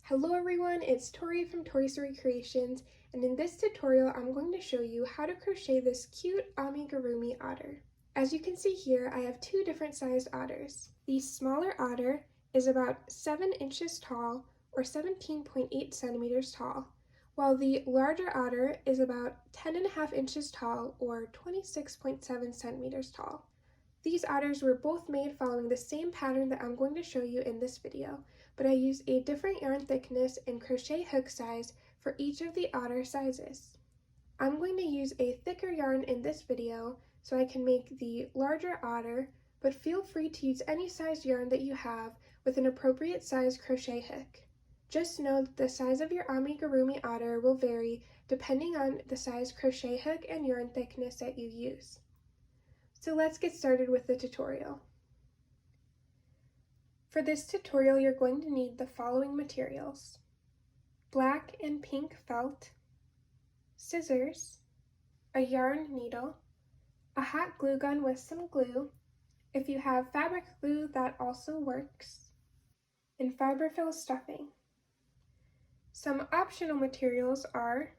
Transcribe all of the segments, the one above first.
Hello everyone, it's Tori from Tori Creations, and in this tutorial I'm going to show you how to crochet this cute Amigurumi otter. As you can see here, I have two different sized otters. The smaller otter is about 7 inches tall, or 17.8 centimeters tall, while the larger otter is about 10.5 inches tall, or 26.7 centimeters tall. These otters were both made following the same pattern that I'm going to show you in this video, but I used a different yarn thickness and crochet hook size for each of the otter sizes. I'm going to use a thicker yarn in this video so I can make the larger otter, but feel free to use any size yarn that you have with an appropriate size crochet hook. Just know that the size of your Amigurumi otter will vary depending on the size crochet hook and yarn thickness that you use. So let's get started with the tutorial. For this tutorial, you're going to need the following materials: black and pink felt, scissors, a yarn needle, a hot glue gun with some glue. If you have fabric glue, that also works, and fiberfill stuffing. Some optional materials are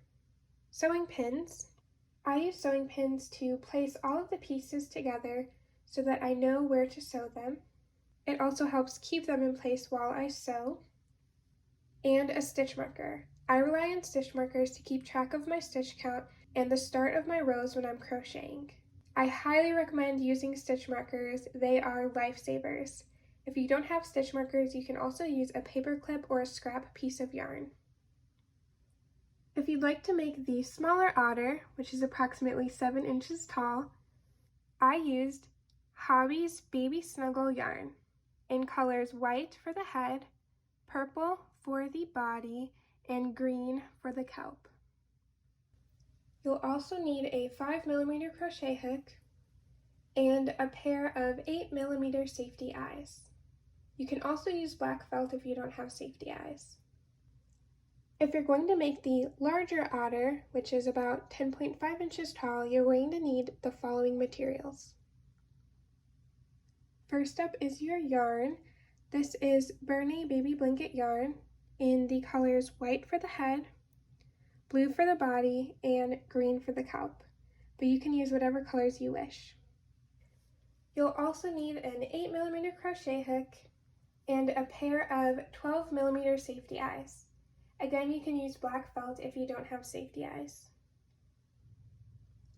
sewing pins. I use sewing pins to place all of the pieces together so that I know where to sew them. It also helps keep them in place while I sew. And a stitch marker. I rely on stitch markers to keep track of my stitch count and the start of my rows when I'm crocheting. I highly recommend using stitch markers. They are lifesavers. If you don't have stitch markers, you can also use a paper clip or a scrap piece of yarn. If you'd like to make the smaller otter, which is approximately 7 inches tall, I used Hobby's Baby Snuggle yarn in colors white for the head, purple for the body, and green for the kelp. You'll also need a 5mm crochet hook and a pair of 8mm safety eyes. You can also use black felt if you don't have safety eyes. If you're going to make the larger otter, which is about 10.5 inches tall, you're going to need the following materials. First up is your yarn. This is Bernat Baby Blanket Yarn in the colors white for the head, blue for the body, and green for the kelp, but you can use whatever colors you wish. You'll also need an 8mm crochet hook and a pair of 12mm safety eyes. Again, you can use black felt if you don't have safety eyes.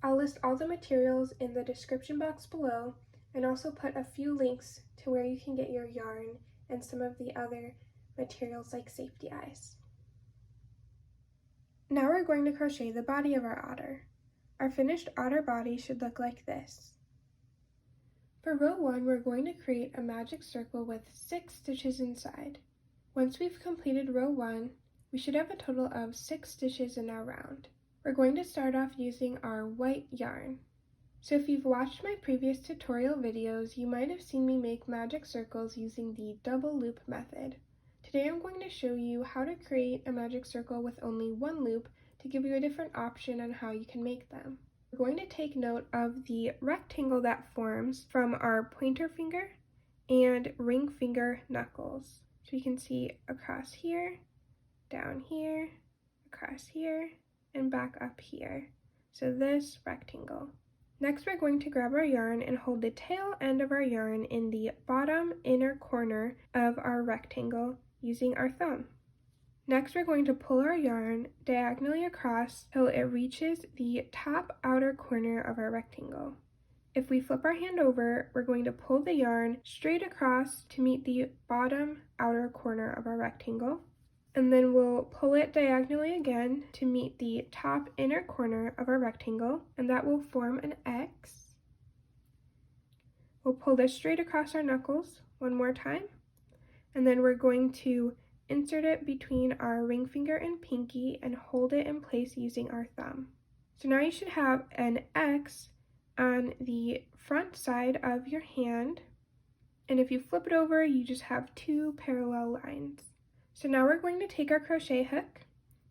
I'll list all the materials in the description box below and also put a few links to where you can get your yarn and some of the other materials like safety eyes. Now we're going to crochet the body of our otter. Our finished otter body should look like this. For row 1, we're going to create a magic circle with 6 stitches inside. Once we've completed row 1, we should have a total of 6 stitches in our round. We're going to start off using our white yarn. So if you've watched my previous tutorial videos, you might have seen me make magic circles using the double loop method. Today I'm going to show you how to create a magic circle with only one loop to give you a different option on how you can make them. We're going to take note of the rectangle that forms from our pointer finger and ring finger knuckles. So you can see across here, down here, across here, and back up here. So this rectangle. Next, we're going to grab our yarn and hold the tail end of our yarn in the bottom inner corner of our rectangle using our thumb. Next, we're going to pull our yarn diagonally across till it reaches the top outer corner of our rectangle. If we flip our hand over, we're going to pull the yarn straight across to meet the bottom outer corner of our rectangle. And then we'll pull it diagonally again to meet the top inner corner of our rectangle, and that will form an X. We'll pull this straight across our knuckles one more time, and then we're going to insert it between our ring finger and pinky and hold it in place using our thumb. So now you should have an X on the front side of your hand, and if you flip it over, you just have 2 parallel lines. So now we're going to take our crochet hook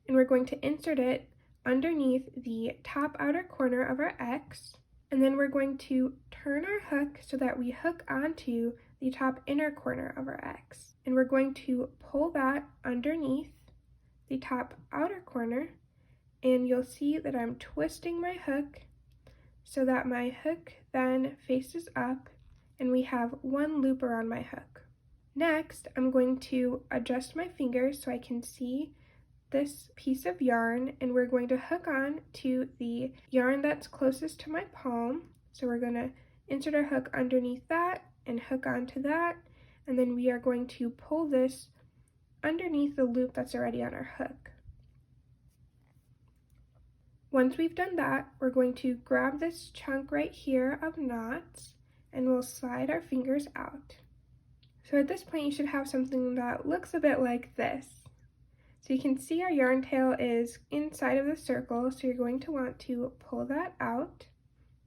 and we're going to insert it underneath the top outer corner of our X, and then we're going to turn our hook so that we hook onto the top inner corner of our X. and we're going to pull that underneath the top outer corner, and you'll see that I'm twisting my hook so that my hook then faces up and we have one loop around my hook. Next, I'm going to adjust my fingers so I can see this piece of yarn, and we're going to hook on to the yarn that's closest to my palm. So we're going to insert our hook underneath that and hook onto that, and then we are going to pull this underneath the loop that's already on our hook. Once we've done that, we're going to grab this chunk right here of knots and we'll slide our fingers out. So at this point you should have something that looks a bit like this. So you can see our yarn tail is inside of the circle, so you're going to want to pull that out,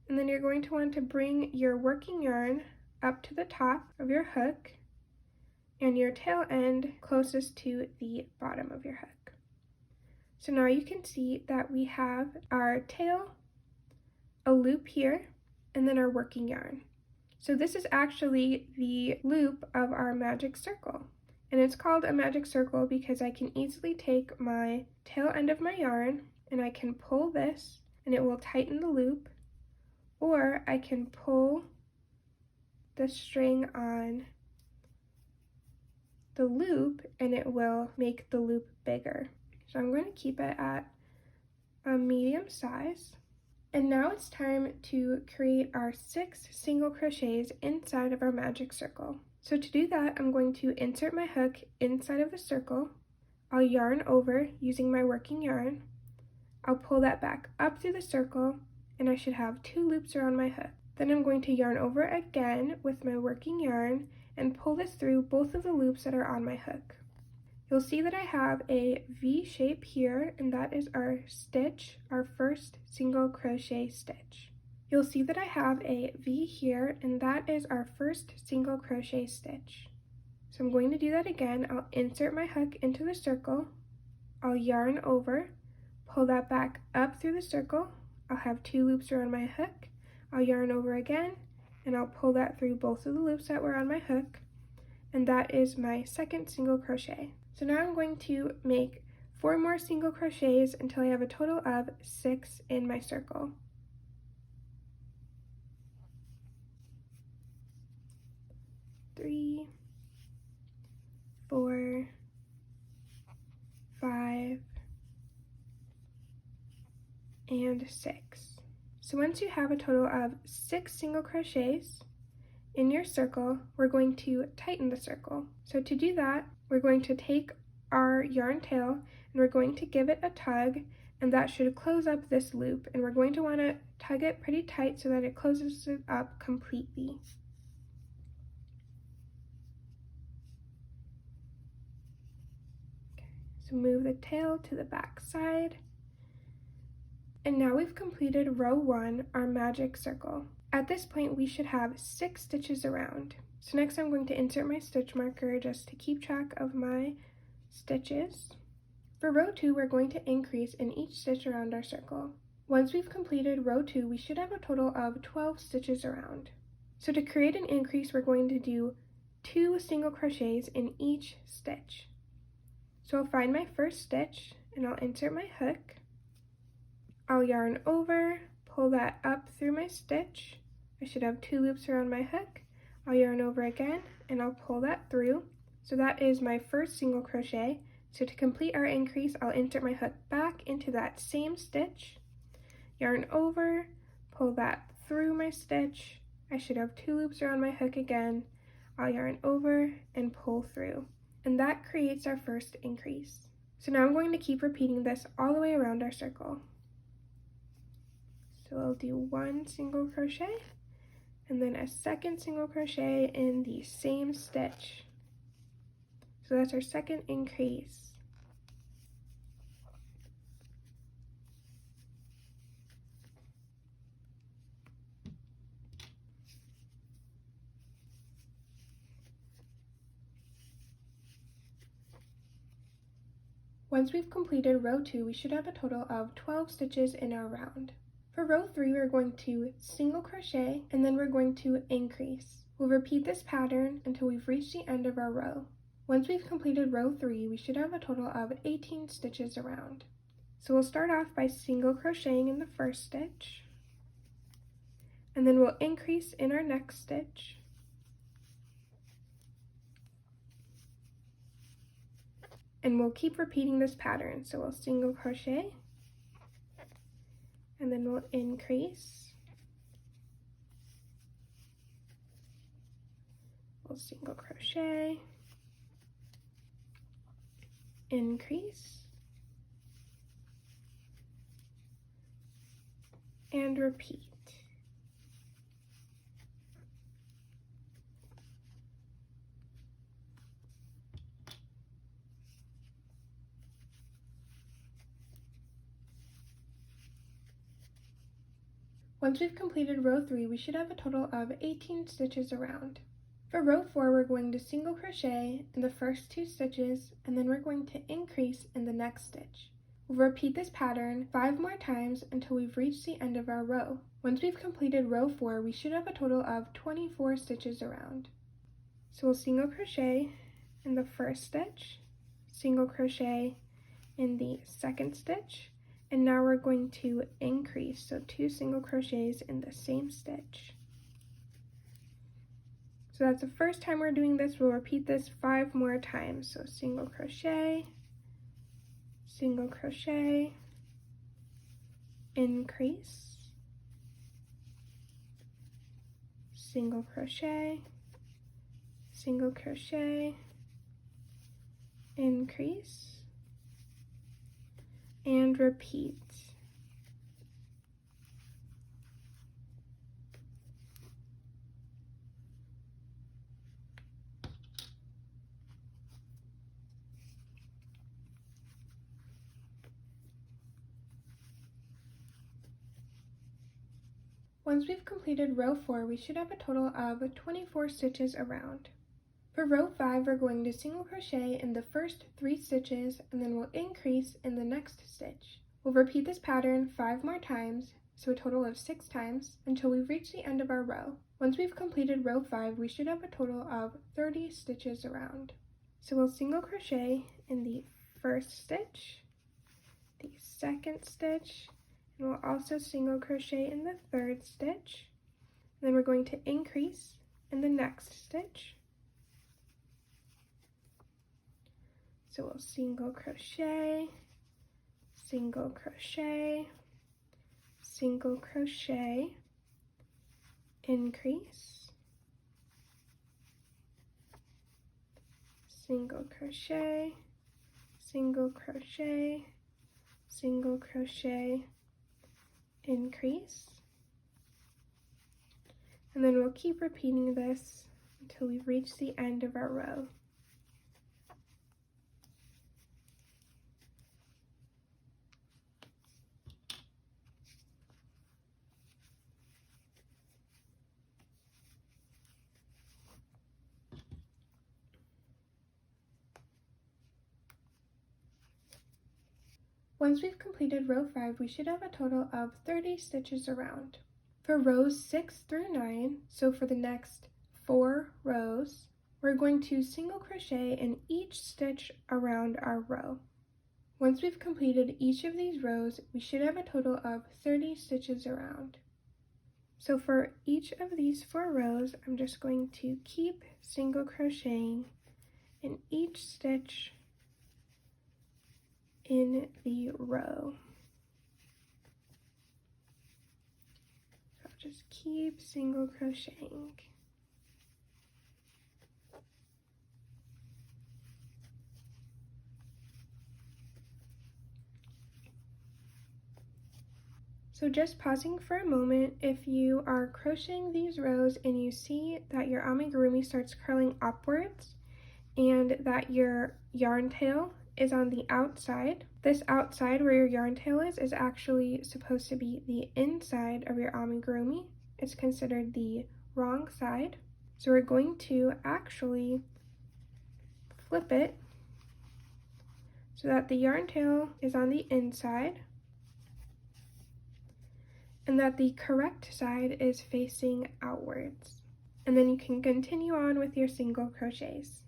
and then you're going to want to bring your working yarn up to the top of your hook and your tail end closest to the bottom of your hook. So now you can see that we have our tail, a loop here, and then our working yarn. So this is actually the loop of our magic circle. And it's called a magic circle because I can easily take my tail end of my yarn and I can pull this and it will tighten the loop, or I can pull the string on the loop and it will make the loop bigger. So I'm going to keep it at a medium size. And now it's time to create our 6 single crochets inside of our magic circle. So to do that, I'm going to insert my hook inside of the circle. I'll yarn over using my working yarn. I'll pull that back up through the circle, and I should have 2 loops around my hook. Then I'm going to yarn over again with my working yarn and pull this through both of the loops that are on my hook. You'll see that I have a V shape here, and that is our stitch, our first single crochet stitch. You'll see that I have a V here, and that is our first single crochet stitch. So I'm going to do that again. I'll insert my hook into the circle, I'll yarn over, pull that back up through the circle, I'll have 2 loops around my hook, I'll yarn over again, and I'll pull that through both of the loops that were on my hook, and that is my second single crochet. So now I'm going to make 4 more single crochets until I have a total of 6 in my circle. 3, 4, 5, and 6. So once you have a total of 6 single crochets in your circle, we're going to tighten the circle. So to do that, we're going to take our yarn tail and we're going to give it a tug, and that should close up this loop, and we're going to want to tug it pretty tight so that it closes it up completely. So move the tail to the back side. And now we've completed row 1, our magic circle. At this point, we should have 6 stitches around. So next I'm going to insert my stitch marker just to keep track of my stitches. For row 2, we're going to increase in each stitch around our circle. Once we've completed row 2, we should have a total of 12 stitches around. So to create an increase, we're going to do 2 single crochets in each stitch. So I'll find my first stitch and I'll insert my hook. I'll yarn over, pull that up through my stitch. I should have 2 loops around my hook. I'll yarn over again and I'll pull that through. So that is my first single crochet. So to complete our increase, I'll insert my hook back into that same stitch, yarn over, pull that through my stitch. I should have 2 loops around my hook again. I'll yarn over and pull through. And that creates our first increase. So now I'm going to keep repeating this all the way around our circle. So I'll do 1 single crochet and then a second single crochet in the same stitch. So that's our second increase. Once we've completed row 2, we should have a total of 12 stitches in our round. For row 3, we're going to single crochet and then we're going to increase. We'll repeat this pattern until we've reached the end of our row. Once we've completed row 3, we should have a total of 18 stitches around. So we'll start off by single crocheting in the first stitch, and then we'll increase in our next stitch, and we'll keep repeating this pattern. So we'll single crochet, and then we'll increase, we'll single crochet, increase, and repeat. Once we've completed row 3, we should have a total of 18 stitches around. For row 4, we're going to single crochet in the first 2 stitches, and then we're going to increase in the next stitch. We'll repeat this pattern 5 more times until we've reached the end of our row. Once we've completed row 4, we should have a total of 24 stitches around. So we'll single crochet in the first stitch, single crochet in the second stitch, and now we're going to increase, so 2 single crochets in the same stitch. So that's the first time we're doing this. We'll repeat this 5 more times. So single crochet, increase, single crochet, increase, and repeat. Once we've completed row 4, we should have a total of 24 stitches around. For row 5, we're going to single crochet in the first 3 stitches, and then we'll increase in the next stitch. We'll repeat this pattern 5 more times, so a total of 6 times, until we reach the end of our row. Once we've completed row 5, we should have a total of 30 stitches around. So we'll single crochet in the first stitch, the second stitch, and we'll also single crochet in the third stitch. And then we're going to increase in the next stitch. So we'll single crochet, single crochet, single crochet, increase, single crochet, single crochet, single crochet, increase, and then we'll keep repeating this until we reach the end of our row. Once we've completed row 5, we should have a total of 30 stitches around. For rows 6 through 9, so for the next 4 rows, we're going to single crochet in each stitch around our row. Once we've completed each of these rows, we should have a total of 30 stitches around. So for each of these 4 rows, I'm just going to keep single crocheting in each stitch in the row. So I'll just keep single crocheting. So just pausing for a moment, if you are crocheting these rows and you see that your amigurumi starts curling upwards and that your yarn tail is on the outside, this outside where your yarn tail is actually supposed to be the inside of your amigurumi. It's considered the wrong side. So we're going to actually flip it so that the yarn tail is on the inside and that the correct side is facing outwards. And then you can continue on with your single crochets.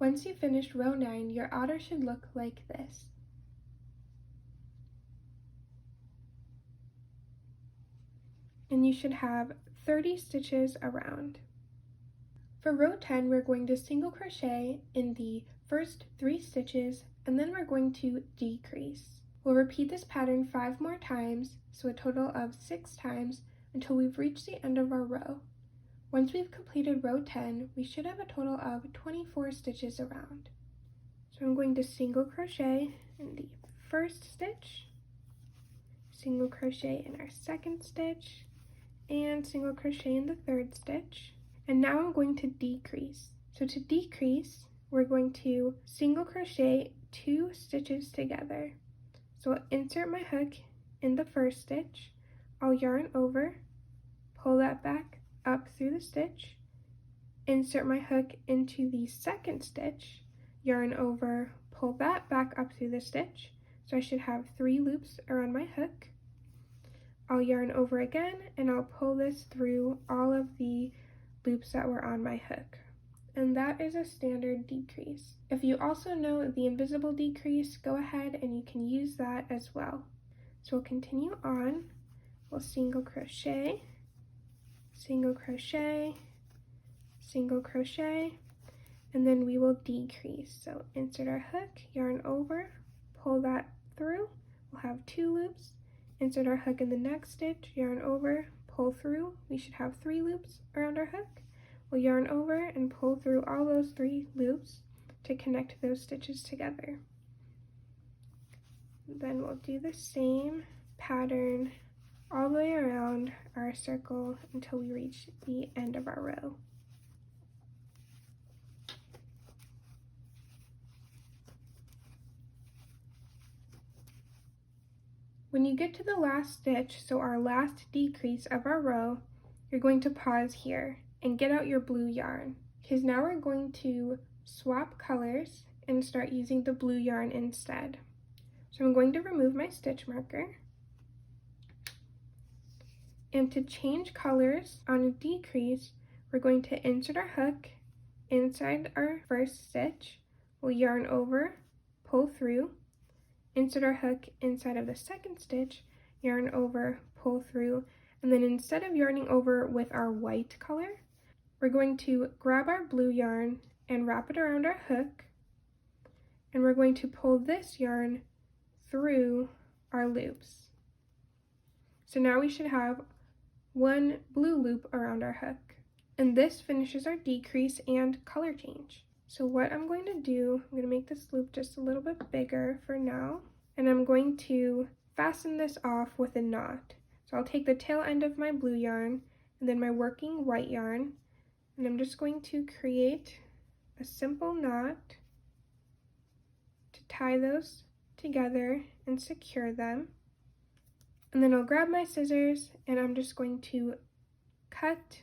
Once you've finished row 9, your otter should look like this. And you should have 30 stitches around. For row 10, we're going to single crochet in the first 3 stitches, and then we're going to decrease. We'll repeat this pattern 5 more times, so a total of 6 times, until we've reached the end of our row. Once we've completed row 10, we should have a total of 24 stitches around. So I'm going to single crochet in the first stitch, single crochet in our second stitch, and single crochet in the third stitch. And now I'm going to decrease. So to decrease, we're going to single crochet 2 stitches together. So I'll insert my hook in the first stitch, I'll yarn over, pull that back up through the stitch, insert my hook into the second stitch, yarn over, pull that back up through the stitch, so I should have 3 loops around my hook. I'll yarn over again, and I'll pull this through all of the loops that were on my hook. And that is a standard decrease. If you also know the invisible decrease, go ahead and you can use that as well. So we'll continue on, we'll single crochet, single crochet, single crochet, and then we will decrease. So insert our hook, yarn over, pull that through, we'll have 2 loops, insert our hook in the next stitch, yarn over, pull through, we should have 3 loops around our hook. We'll yarn over and pull through all those 3 loops to connect those stitches together. Then we'll do the same pattern all the way around our circle until we reach the end of our row. When you get to the last stitch, so our last decrease of our row, you're going to pause here and get out your blue yarn, because now we're going to swap colors and start using the blue yarn instead. So I'm going to remove my stitch marker, and to change colors on a decrease, we're going to insert our hook inside our first stitch, we'll yarn over, pull through, insert our hook inside of the second stitch, yarn over, pull through, and then instead of yarning over with our white color, we're going to grab our blue yarn and wrap it around our hook, and we're going to pull this yarn through our loops. So now we should have 1 blue loop around our hook, and this finishes our decrease and color change. So what I'm going to do, I'm going to make this loop just a little bit bigger for now, and I'm going to fasten this off with a knot. So I'll take the tail end of my blue yarn and then my working white yarn, and I'm just going to create a simple knot to tie those together and secure them. And then I'll grab my scissors and I'm just going to cut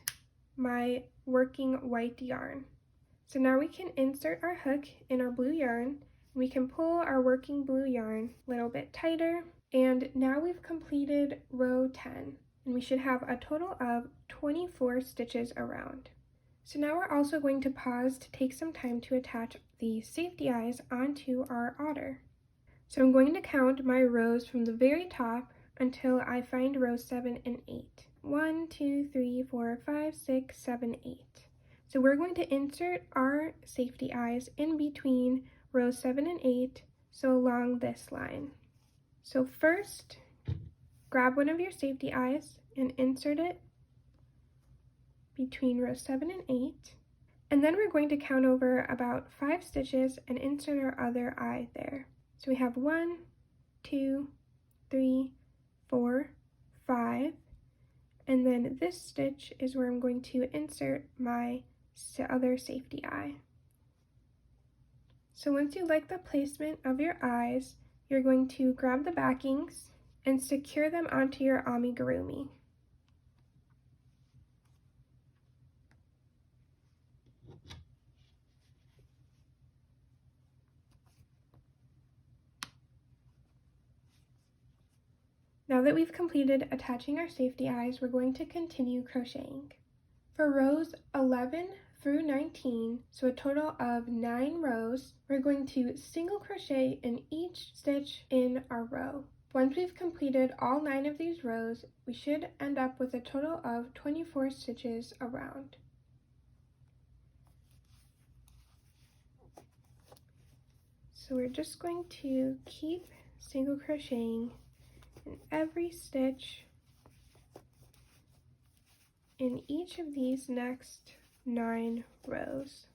my working white yarn. So now we can insert our hook in our blue yarn. We can pull our working blue yarn a little bit tighter, and now we've completed row 10, and we should have a total of 24 stitches around. So now we're also going to pause to take some time to attach the safety eyes onto our otter. So I'm going to count my rows from the very top until I find rows 7 and 8. 1, 2, 3, 4, 5, 6, 7, 8. So we're going to insert our safety eyes in between rows 7 and 8, so along this line. So first, grab one of your safety eyes and insert it between rows 7 and 8, and then we're going to count over about 5 stitches and insert our other eye there. So we have 1, 2, 3, 4, 5, and then this stitch is where I'm going to insert my other safety eye. So once you like the placement of your eyes, you're going to grab the backings and secure them onto your amigurumi. Now that we've completed attaching our safety eyes, we're going to continue crocheting. For rows 11 through 19, so a total of 9 rows. We're going to single crochet in each stitch in our row. Once we've completed all 9 of these rows, we should end up with a total of 24 stitches around. So we're just going to keep single crocheting in every stitch in each of these next 9 rows.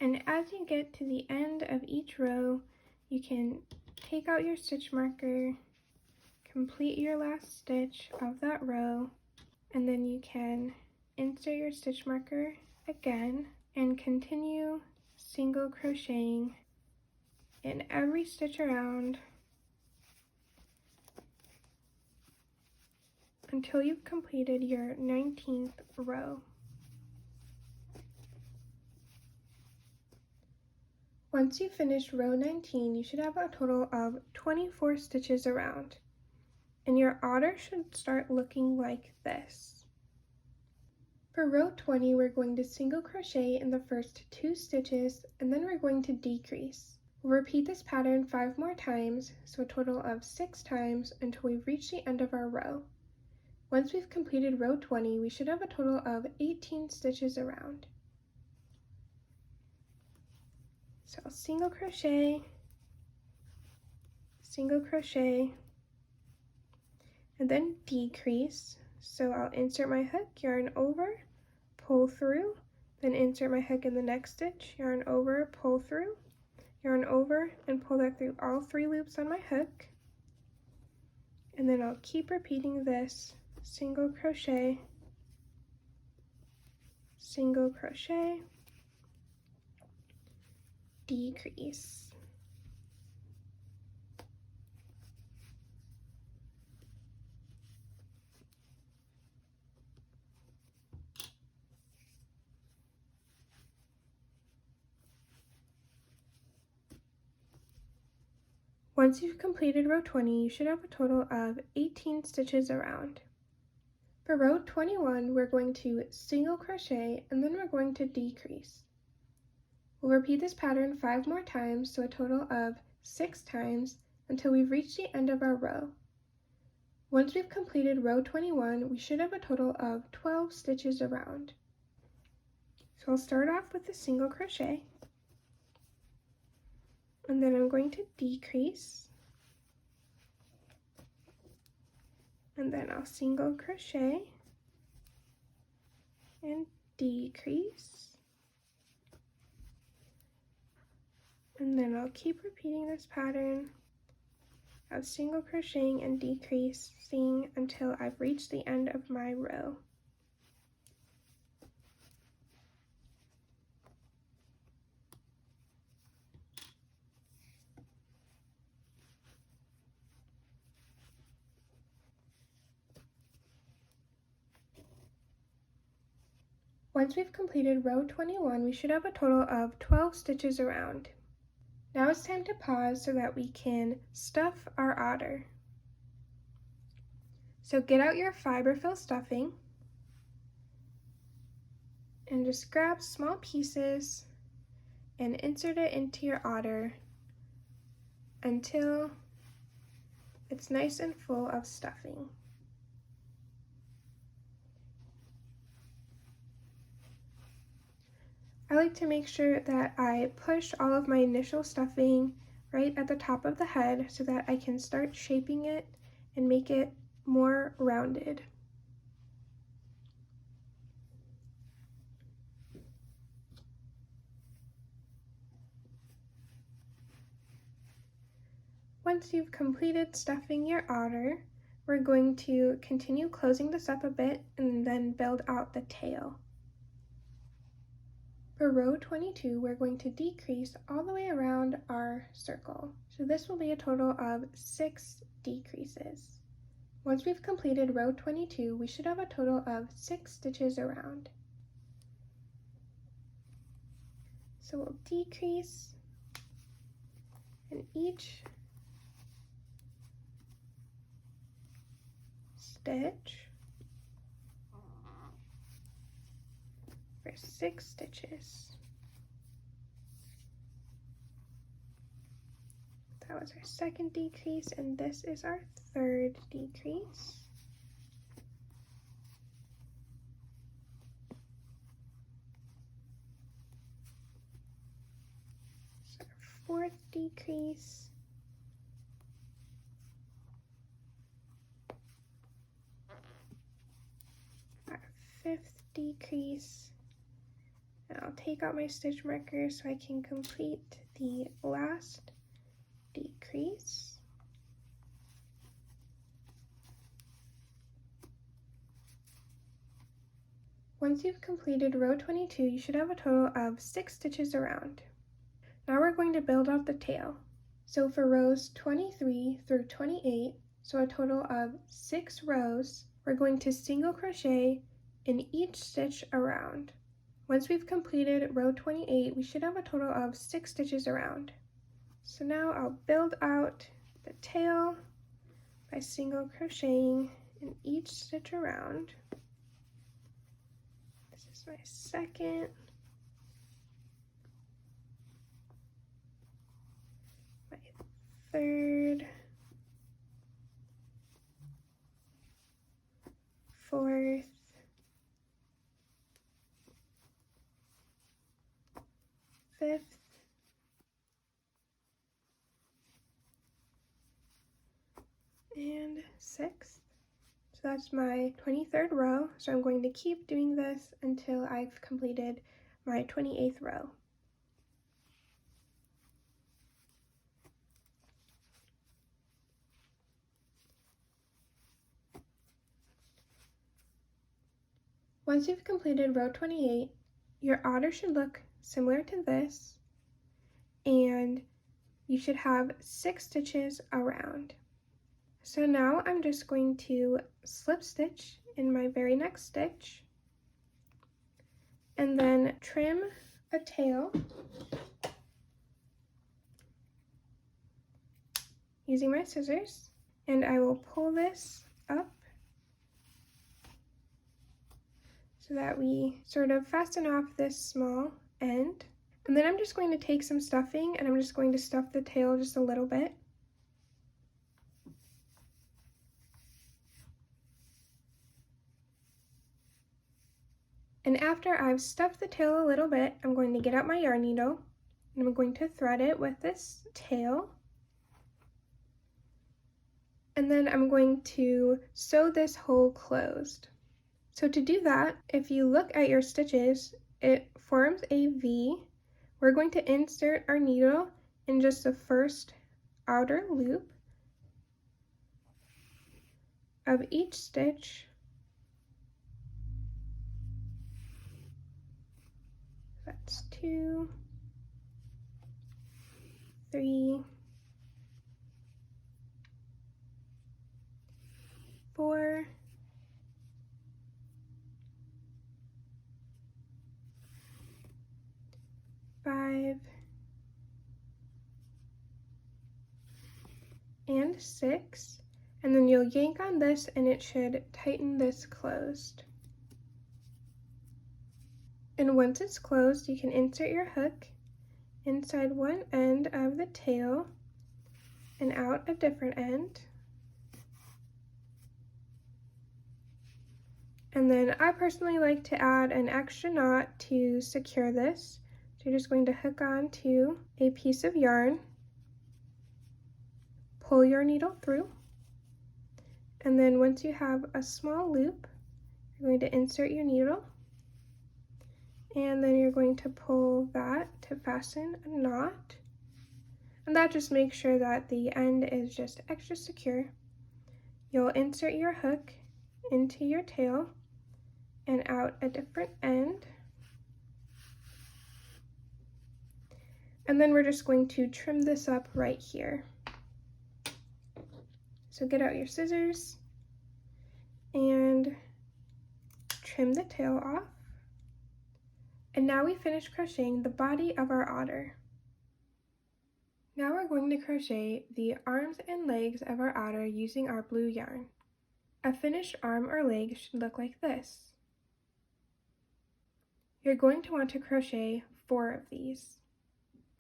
And as you get to the end of each row, you can take out your stitch marker, complete your last stitch of that row, and then you can insert your stitch marker again and continue single crocheting in every stitch around until you've completed your 19th row. Once you've finished row 19, you should have a total of 24 stitches around, and your otter should start looking like this. For row 20, we're going to single crochet in the first 2 stitches, and then we're going to decrease. We'll repeat this pattern 5 more times, so a total of 6 times until we reach the end of our row. Once we've completed row 20, we should have a total of 18 stitches around. So I'll single crochet, and then decrease. So I'll insert my hook, yarn over, pull through, then insert my hook in the next stitch, yarn over, pull through, yarn over, and pull that through all 3 loops on my hook. And then I'll keep repeating this, single crochet, decrease. Once you've completed row 20, you should have a total of 18 stitches around. For row 21, we're going to single crochet and then we're going to decrease. We'll repeat this pattern 5 more times, so a total of 6 times until we've reached the end of our row. Once we've completed row 21, we should have a total of 12 stitches around. So I'll start off with a single crochet, and then I'm going to decrease, and then I'll single crochet and decrease. And then I'll keep repeating this pattern of single crocheting and decreasing until I've reached the end of my row. Once we've completed row 21, we should have a total of 12 stitches around. Now it's time to pause so that we can stuff our otter. So get out your fiber fill stuffing and just grab small pieces and insert it into your otter until it's nice and full of stuffing. I like to make sure that I push all of my initial stuffing right at the top of the head so that I can start shaping it and make it more rounded. Once you've completed stuffing your otter, we're going to continue closing this up a bit and then build out the tail. For row 22, we're going to decrease all the way around our circle. So this will be a total of 6 decreases. Once we've completed row 22, we should have a total of 6 stitches around. So we'll decrease in each stitch for 6 stitches. That was our second decrease, and this is our third decrease. So our fourth decrease. Our fifth decrease. And I'll take out my stitch marker so I can complete the last decrease. Once you've completed row 22, you should have a total of 6 stitches around. Now we're going to build out the tail. So for rows 23 through 28, so a total of 6 rows, we're going to single crochet in each stitch around. Once we've completed row 28, we should have a total of 6 stitches around. So now I'll build out the tail by single crocheting in each stitch around. This is my second, my third, fourth, fifth, and sixth. So that's my 23rd row. So I'm going to keep doing this until I've completed my 28th row. Once you've completed row 28, your otter should look similar to this, and you should have 6 stitches around. So now I'm just going to slip stitch in my very next stitch and then trim a tail using my scissors, and I will pull this up so that we sort of fasten off this small end. And then I'm just going to take some stuffing and I'm just going to stuff the tail just a little bit. And after I've stuffed the tail a little bit, I'm going to get out my yarn needle and I'm going to thread it with this tail. And then I'm going to sew this hole closed. So to do that, if you look at your stitches, it forms a V. We're going to insert our needle in just the first outer loop of each stitch. That's 2, 3, 4, 5, and 6, and then you'll yank on this and it should tighten this closed. And once it's closed, you can insert your hook inside one end of the tail and out a different end. And then I personally like to add an extra knot to secure this. So you're just going to hook on to a piece of yarn, pull your needle through, and then once you have a small loop, you're going to insert your needle, and then you're going to pull that to fasten a knot. And that just makes sure that the end is just extra secure. You'll insert your hook into your tail and out a different end. And then we're just going to trim this up right here. So get out your scissors and trim the tail off. And now we finished crocheting the body of our otter. Now we're going to crochet the arms and legs of our otter using our blue yarn. A finished arm or leg should look like this. You're going to want to crochet 4 of these.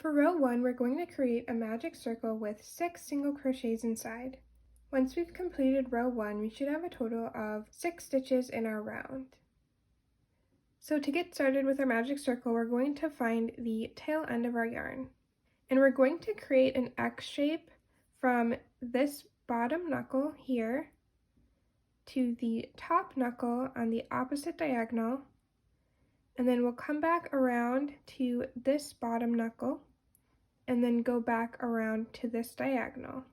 For row 1, we're going to create a magic circle with 6 single crochets inside. Once we've completed row 1, we should have a total of 6 stitches in our round. So to get started with our magic circle, we're going to find the tail end of our yarn. And we're going to create an X shape from this bottom knuckle here to the top knuckle on the opposite diagonal, and then we'll come back around to this bottom knuckle and then go back around to this diagonal.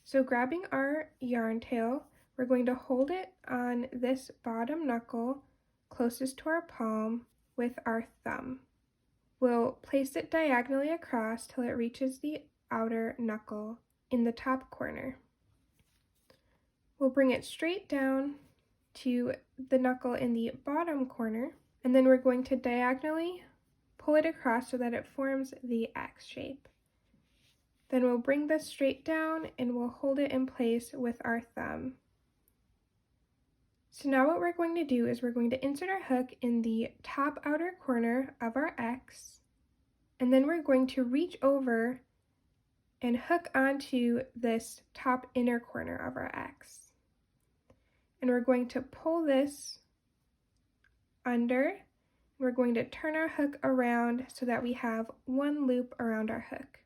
So grabbing our yarn tail, we're going to hold it on this bottom knuckle closest to our palm with our thumb. We'll place it diagonally across till it reaches the outer knuckle in the top corner. We'll bring it straight down to the knuckle in the bottom corner, and then we're going to diagonally pull it across so that it forms the X shape. Then we'll bring this straight down and we'll hold it in place with our thumb. So now what we're going to do is we're going to insert our hook in the top outer corner of our X, and then we're going to reach over and hook onto this top inner corner of our X. And we're going to pull this under. We're going to turn our hook around so that we have one loop around our hook.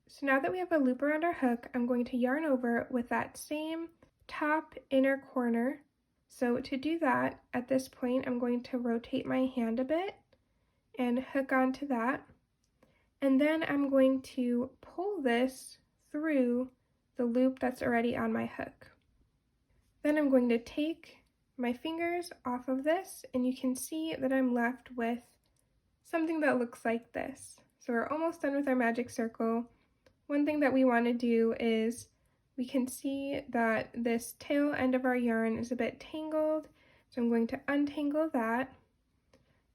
So now that we have a loop around our hook, I'm going to yarn over with that same top inner corner. So to do that, at this point, I'm going to rotate my hand a bit and hook onto that. And then I'm going to pull this through the loop that's already on my hook. Then I'm going to take my fingers off of this, and you can see that I'm left with something that looks like this. So we're almost done with our magic circle. One thing that we want to do is we can see that this tail end of our yarn is a bit tangled, so I'm going to untangle that.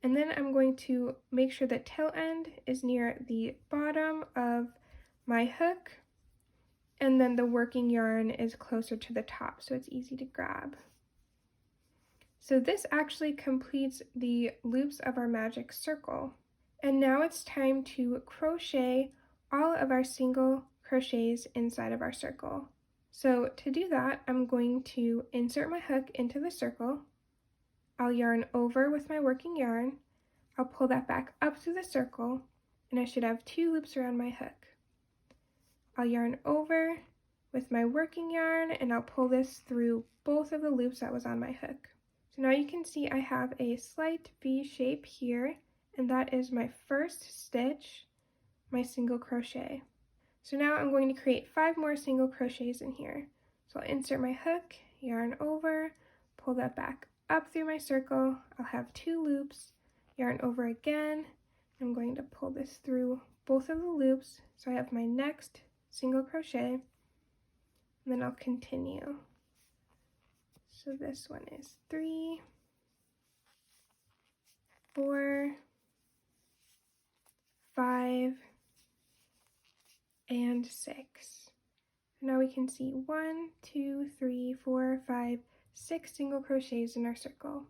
And then I'm going to make sure that tail end is near the bottom of my hook, and then the working yarn is closer to the top so it's easy to grab. So this actually completes the loops of our magic circle. And now it's time to crochet all of our single crochets inside of our circle. So to do that, I'm going to insert my hook into the circle. I'll yarn over with my working yarn. I'll pull that back up through the circle, and I should have 2 loops around my hook. I'll yarn over with my working yarn, and I'll pull this through both of the loops that was on my hook. So now you can see I have a slight V shape here, and that is my first stitch, my single crochet. So now I'm going to create 5 more single crochets in here. So I'll insert my hook, yarn over, pull that back up through my circle. I'll have 2 loops, yarn over again. I'm going to pull this through both of the loops so I have my next single crochet, and then I'll continue. So this one is 3, 4, 5, and 6. Now we can see 1, 2, 3, 4, 5, 6 single crochets in our circle.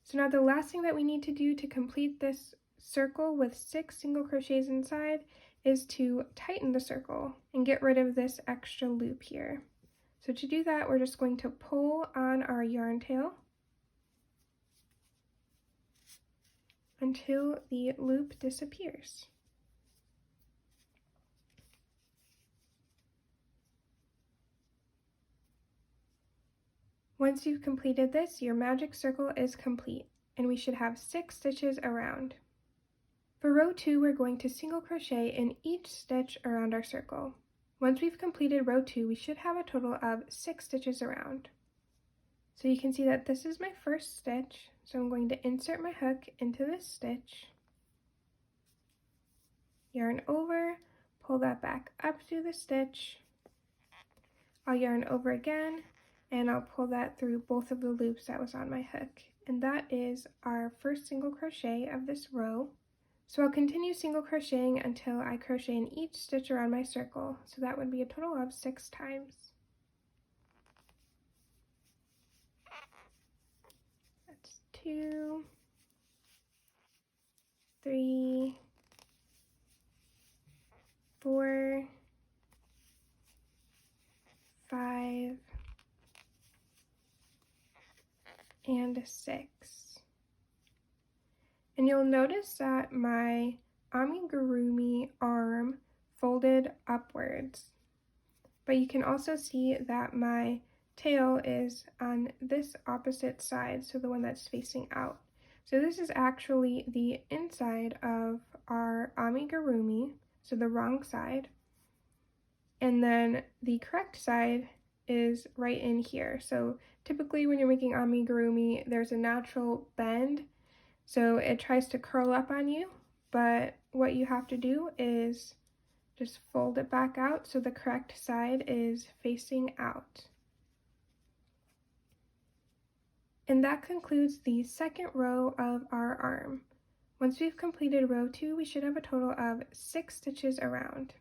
So now the last thing that we need to do to complete this circle with 6 single crochets inside is to tighten the circle and get rid of this extra loop here. So to do that, we're just going to pull on our yarn tail until the loop disappears. Once you've completed this, your magic circle is complete, and we should have 6 stitches around. For row 2, we're going to single crochet in each stitch around our circle. Once we've completed row 2, we should have a total of 6 stitches around. So you can see that this is my first stitch, so I'm going to insert my hook into this stitch, yarn over, pull that back up through the stitch, I'll yarn over again, and I'll pull that through both of the loops that was on my hook and that is our first single crochet of this row. So I'll continue single crocheting until I crochet in each stitch around my circle, so that would be a total of 6 times. That's 2, 3, 4, 5, and 6. And you'll notice that my amigurumi arm folded upwards, but you can also see that my tail is on this opposite side, so the one that's facing out. So this is actually the inside of our amigurumi, so the wrong side, and then the correct side is right in here. So typically when you're making amigurumi, there's a natural bend, so it tries to curl up on you, but what you have to do is just fold it back out so the correct side is facing out. And that concludes the second row of our arm. Once we've completed row 2, we should have a total of 6 stitches around.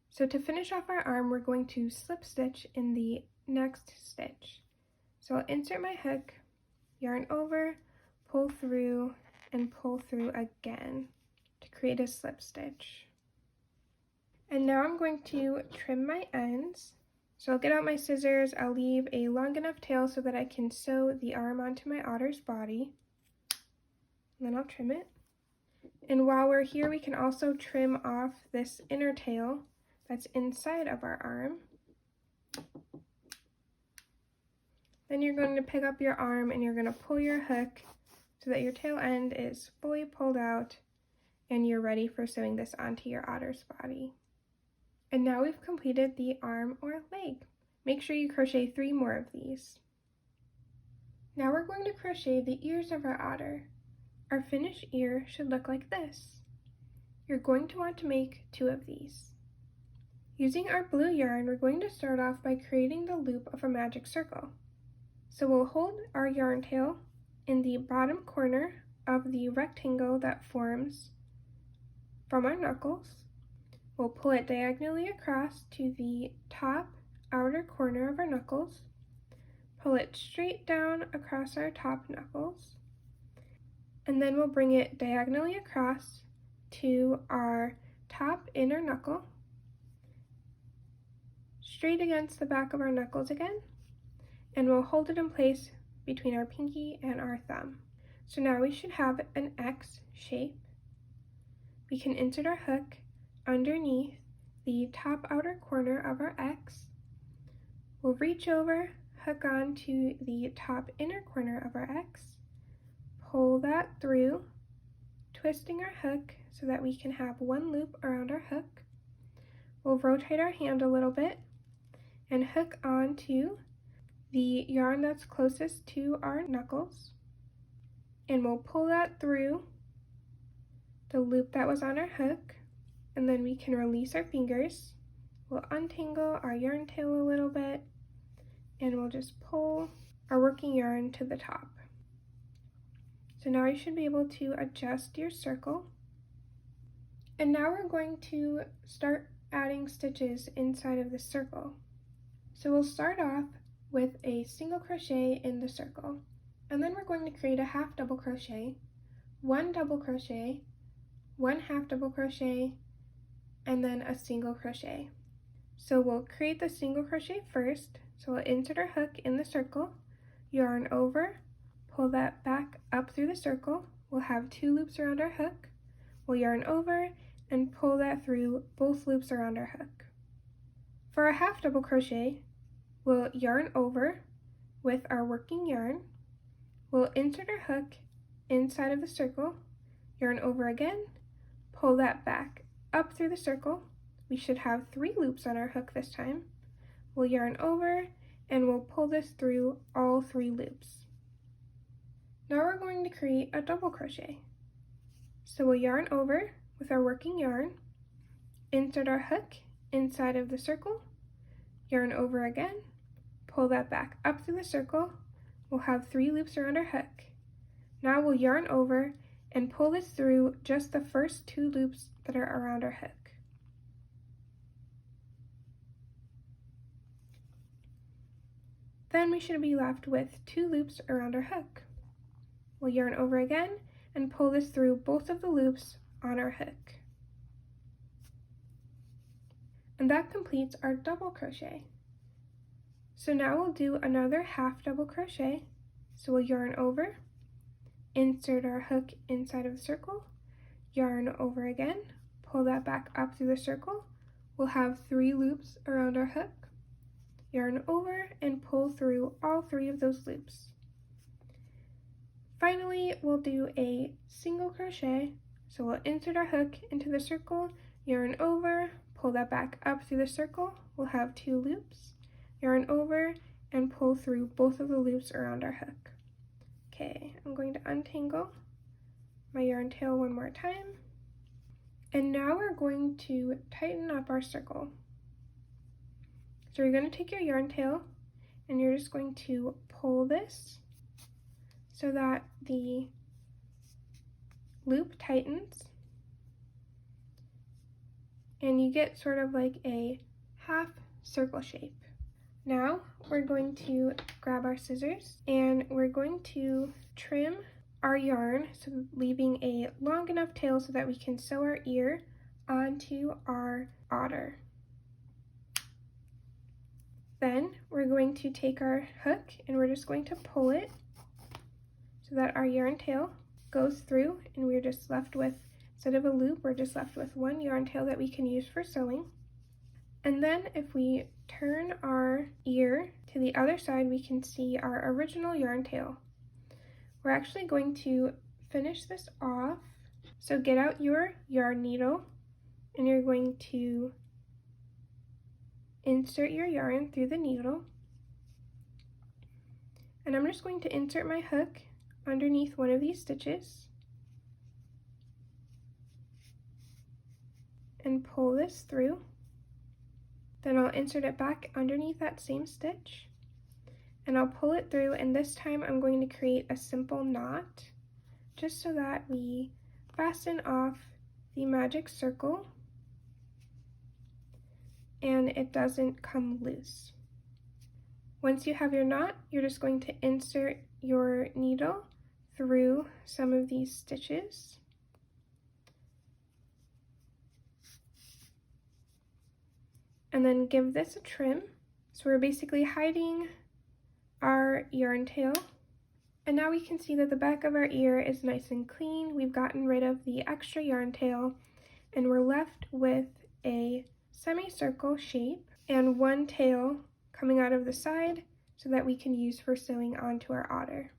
So to finish off our arm, we're going to slip stitch in the next stitch. So I'll insert my hook, yarn over, pull through, and pull through again to create a slip stitch. And now I'm going to trim my ends. So I'll get out my scissors, I'll leave a long enough tail so that I can sew the arm onto my otter's body. And then I'll trim it. And while we're here, we can also trim off this inner tail that's inside of our arm. Then you're going to pick up your arm and you're going to pull your hook so that your tail end is fully pulled out and you're ready for sewing this onto your otter's body. And now we've completed the arm or leg. Make sure you crochet 3 more of these. Now we're going to crochet the ears of our otter. Our finished ear should look like this. You're going to want to make 2 of these. Using our blue yarn, we're going to start off by creating the loop of a magic circle. So we'll hold our yarn tail in the bottom corner of the rectangle that forms from our knuckles. We'll pull it diagonally across to the top outer corner of our knuckles, pull it straight down across our top knuckles, and then we'll bring it diagonally across to our top inner knuckle, straight against the back of our knuckles again, and we'll hold it in place between our pinky and our thumb. So now we should have an X shape. We can insert our hook underneath the top outer corner of our X. We'll reach over, hook on to the top inner corner of our X, pull that through, twisting our hook so that we can have 1 loop around our hook. We'll rotate our hand a little bit and hook onto the yarn that's closest to our knuckles, and we'll pull that through the loop that was on our hook, and then we can release our fingers. We'll untangle our yarn tail a little bit, and we'll just pull our working yarn to the top. So now you should be able to adjust your circle. And now we're going to start adding stitches inside of the circle. So we'll start off with a single crochet in the circle, and then we're going to create a half double crochet, 1 double crochet, 1 half double crochet, and then a single crochet. So we'll create the single crochet first. So we'll insert our hook in the circle, yarn over, pull that back up through the circle. We'll have 2 loops around our hook. We'll yarn over and pull that through both loops around our hook. For a half double crochet, we'll yarn over with our working yarn. We'll insert our hook inside of the circle, yarn over again, pull that back up through the circle. We should have 3 loops on our hook this time. We'll yarn over and we'll pull this through all 3 loops. Now we're going to create a double crochet. So we'll yarn over with our working yarn, insert our hook inside of the circle, yarn over again, pull that back up through the circle. We'll have 3 loops around our hook. Now we'll yarn over and pull this through just the first 2 loops that are around our hook. Then we should be left with 2 loops around our hook. We'll yarn over again and pull this through both of the loops on our hook. And that completes our double crochet. So now we'll do another half double crochet. So we'll yarn over, insert our hook inside of the circle, yarn over again, pull that back up through the circle. We'll have 3 loops around our hook, yarn over and pull through all 3 of those loops. Finally, we'll do a single crochet. So we'll insert our hook into the circle, yarn over, pull that back up through the circle. We'll have 2 loops, yarn over and pull through both of the loops around our hook. Okay, I'm going to untangle my yarn tail one more time. And now we're going to tighten up our circle. So you're going to take your yarn tail and you're just going to pull this so that the loop tightens and you get sort of like a half circle shape. Now we're going to grab our scissors and we're going to trim our yarn, so leaving a long enough tail so that we can sew our ear onto our otter. Then we're going to take our hook and we're just going to pull it so that our yarn tail goes through and we're just left with, instead of a loop, we're just left with 1 yarn tail that we can use for sewing. And then if we turn our ear to the other side, we can see our original yarn tail. We're actually going to finish this off. So get out your yarn needle and you're going to insert your yarn through the needle. And I'm just going to insert my hook underneath one of these stitches and pull this through. Then I'll insert it back underneath that same stitch and I'll pull it through, and this time I'm going to create a simple knot just so that we fasten off the magic circle and it doesn't come loose. Once you have your knot, you're just going to insert your needle through some of these stitches. And then give this a trim. So we're basically hiding our yarn tail. And now we can see that the back of our ear is nice and clean. We've gotten rid of the extra yarn tail and we're left with a semicircle shape and 1 tail coming out of the side so that we can use for sewing onto our otter.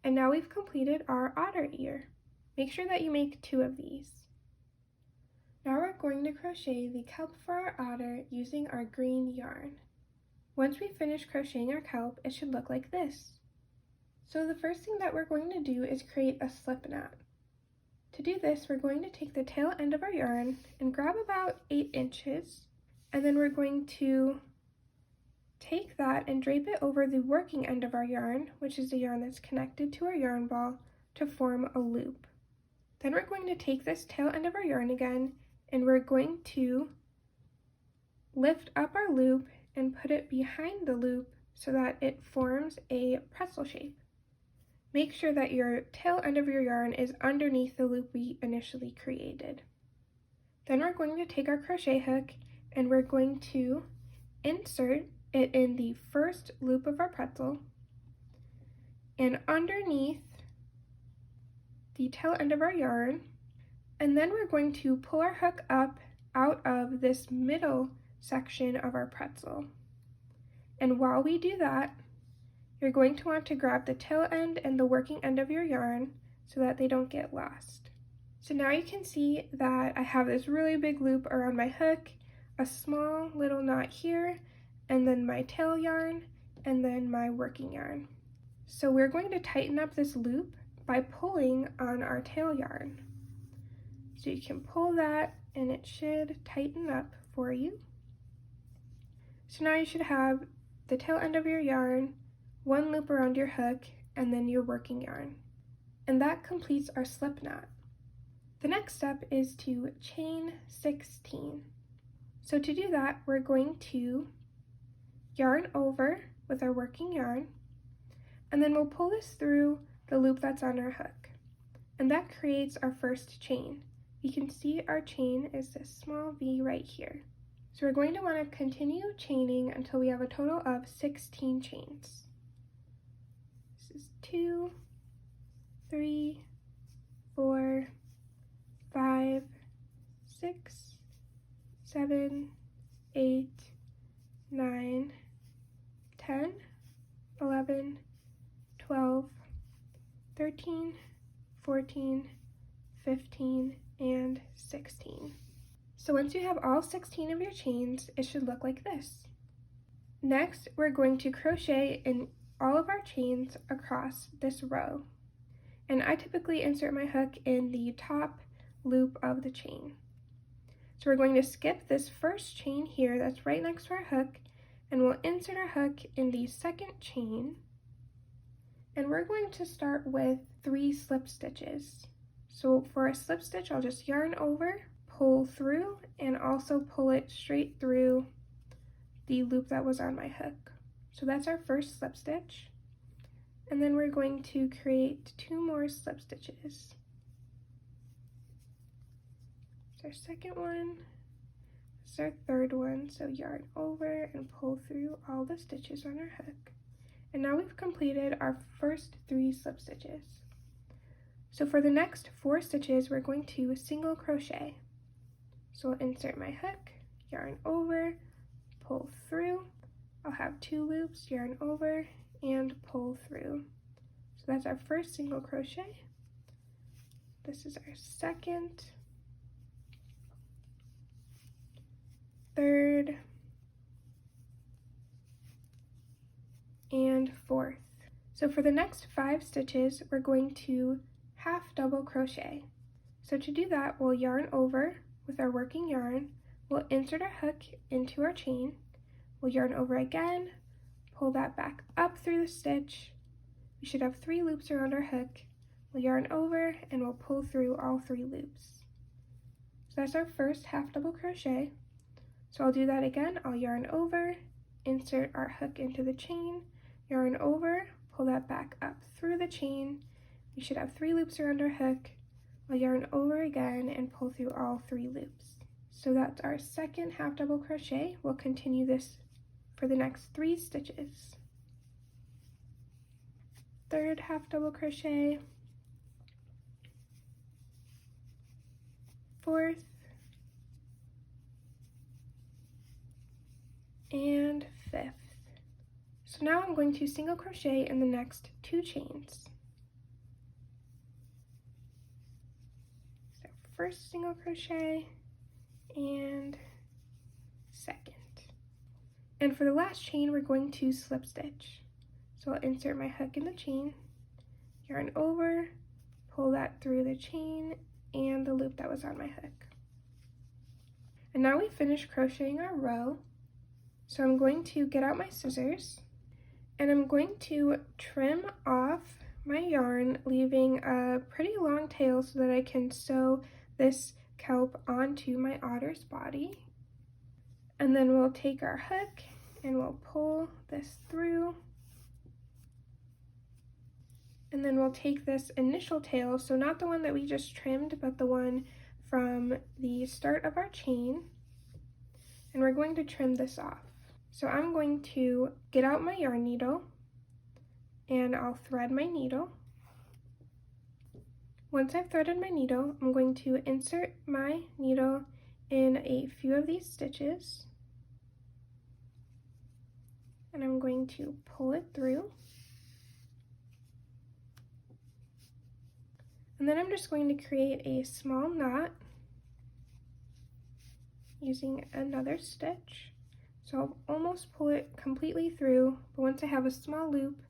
And now we've completed our otter ear. Make sure that you make 2 of these. Now we're going to crochet the kelp for our otter using our green yarn. Once we finish crocheting our kelp, it should look like this. So the first thing that we're going to do is create a slip knot. To do this, we're going to take the tail end of our yarn and grab about 8 inches, and then we're going to take that and drape it over the working end of our yarn, which is the yarn that's connected to our yarn ball, to form a loop. Then we're going to take this tail end of our yarn again and we're going to lift up our loop and put it behind the loop so that it forms a pretzel shape. Make sure that your tail end of your yarn is underneath the loop we initially created. Then we're going to take our crochet hook and we're going to insert it in the first loop of our pretzel and underneath the tail end of our yarn, and then we're going to pull our hook up out of this middle section of our pretzel. And while we do that, you're going to want to grab the tail end and the working end of your yarn so that they don't get lost. So now you can see that I have this really big loop around my hook, a small little knot here, and then my tail yarn, and then my working yarn. So we're going to tighten up this loop by pulling on our tail yarn. So you can pull that and it should tighten up for you. So now you should have the tail end of your yarn, 1 loop around your hook, and then your working yarn. And that completes our slip knot. The next step is to chain 16. So to do that, we're going to yarn over with our working yarn, and then we'll pull this through the loop that's on our hook. And that creates our first chain. You can see our chain is this small V right here. So we're going to want to continue chaining until we have a total of 16 chains. This is 2, 3, 4, 5, 6, 7, 8, 9, 10, 11, 12, 13, 14, 15, and 16. So once you have all 16 of your chains, it should look like this. Next, we're going to crochet in all of our chains across this row. And I typically insert my hook in the top loop of the chain. So we're going to skip this first chain here that's right next to our hook, and we'll insert our hook in the second chain. And we're going to start with 3 slip stitches. So for a slip stitch, I'll just yarn over, pull through, and also pull it straight through the loop that was on my hook. So that's our first slip stitch. And then we're going to create 2 more slip stitches. It's our second one, it's our third one, so yarn over and pull through all the stitches on our hook. And now we've completed our first 3 slip stitches. So for the next 4 stitches, we're going to single crochet. So I'll insert my hook, yarn over, pull through. I'll have 2 loops, yarn over, and pull through. So that's our first single crochet. This is our second, third, and fourth. So for the next 5 stitches, we're going to half double crochet. So to do that, we'll yarn over with our working yarn, we'll insert our hook into our chain, we'll yarn over again, pull that back up through the stitch. We should have 3 loops around our hook. We'll yarn over and we'll pull through all 3 loops. So that's our first half double crochet. So I'll do that again. I'll yarn over, insert our hook into the chain, yarn over, pull that back up through the chain. We should have 3 loops around our hook. I'll yarn over again and pull through all 3 loops. So that's our second half double crochet. We'll continue this for the next 3 stitches. Third half double crochet, fourth, and fifth. So now I'm going to single crochet in the next 2 chains. So first single crochet and second. And for the last chain, we're going to slip stitch. So I'll insert my hook in the chain, yarn over, pull that through the chain and the loop that was on my hook. And now we finished crocheting our row. So I'm going to get out my scissors and I'm going to trim off my yarn, leaving a pretty long tail so that I can sew this kelp onto my otter's body. And then we'll take our hook and we'll pull this through. And then we'll take this initial tail, so not the one that we just trimmed, but the one from the start of our chain, and we're going to trim this off. So I'm going to get out my yarn needle and I'll thread my needle. Once I've threaded my needle, I'm going to insert my needle in a few of these stitches and I'm going to pull it through. And then I'm just going to create a small knot using another stitch. So I'll almost pull it completely through, but once I have a small loop,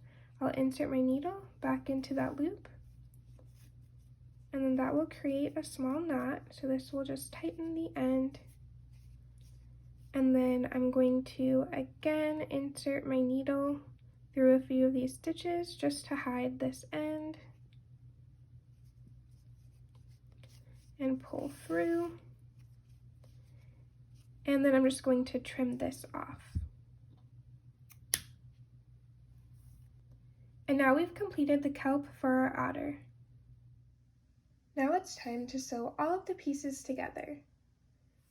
I'll insert my needle back into that loop. And then that will create a small knot, so this will just tighten the end. And then I'm going to again insert my needle through a few of these stitches just to hide this end. and pull through. And then I'm just going to trim this off. And now we've completed the kelp for our otter. Now it's time to sew all of the pieces together.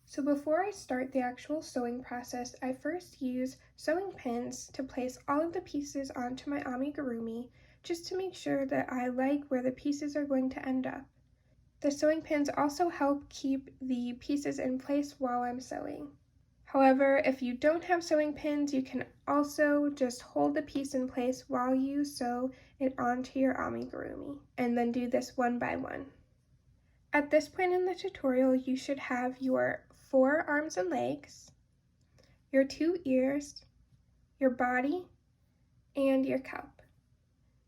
So before I start the actual sewing process, I first use sewing pins to place all of the pieces onto my amigurumi, just to make sure that I like where the pieces are going to end up. The sewing pins also help keep the pieces in place while I'm sewing. However, if you don't have sewing pins, you can also just hold the piece in place while you sew it onto your amigurumi, and then do this one by one. At this point in the tutorial, you should have your 4 arms and legs, your 2 ears, your body, and your kelp.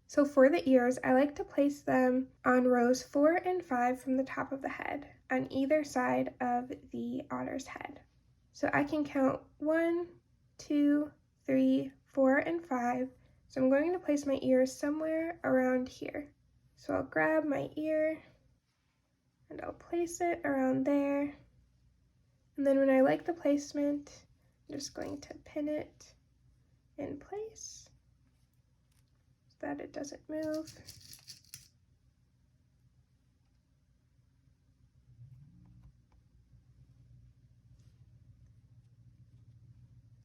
So for the ears, I like to place them on rows 4 and 5 from the top of the head, on either side of the otter's head. So I can count 1, 2, 3, 4, and 5. So I'm going to place my ears somewhere around here. So I'll grab my ear and I'll place it around there. And then when I like the placement, I'm just going to pin it in place so that it doesn't move.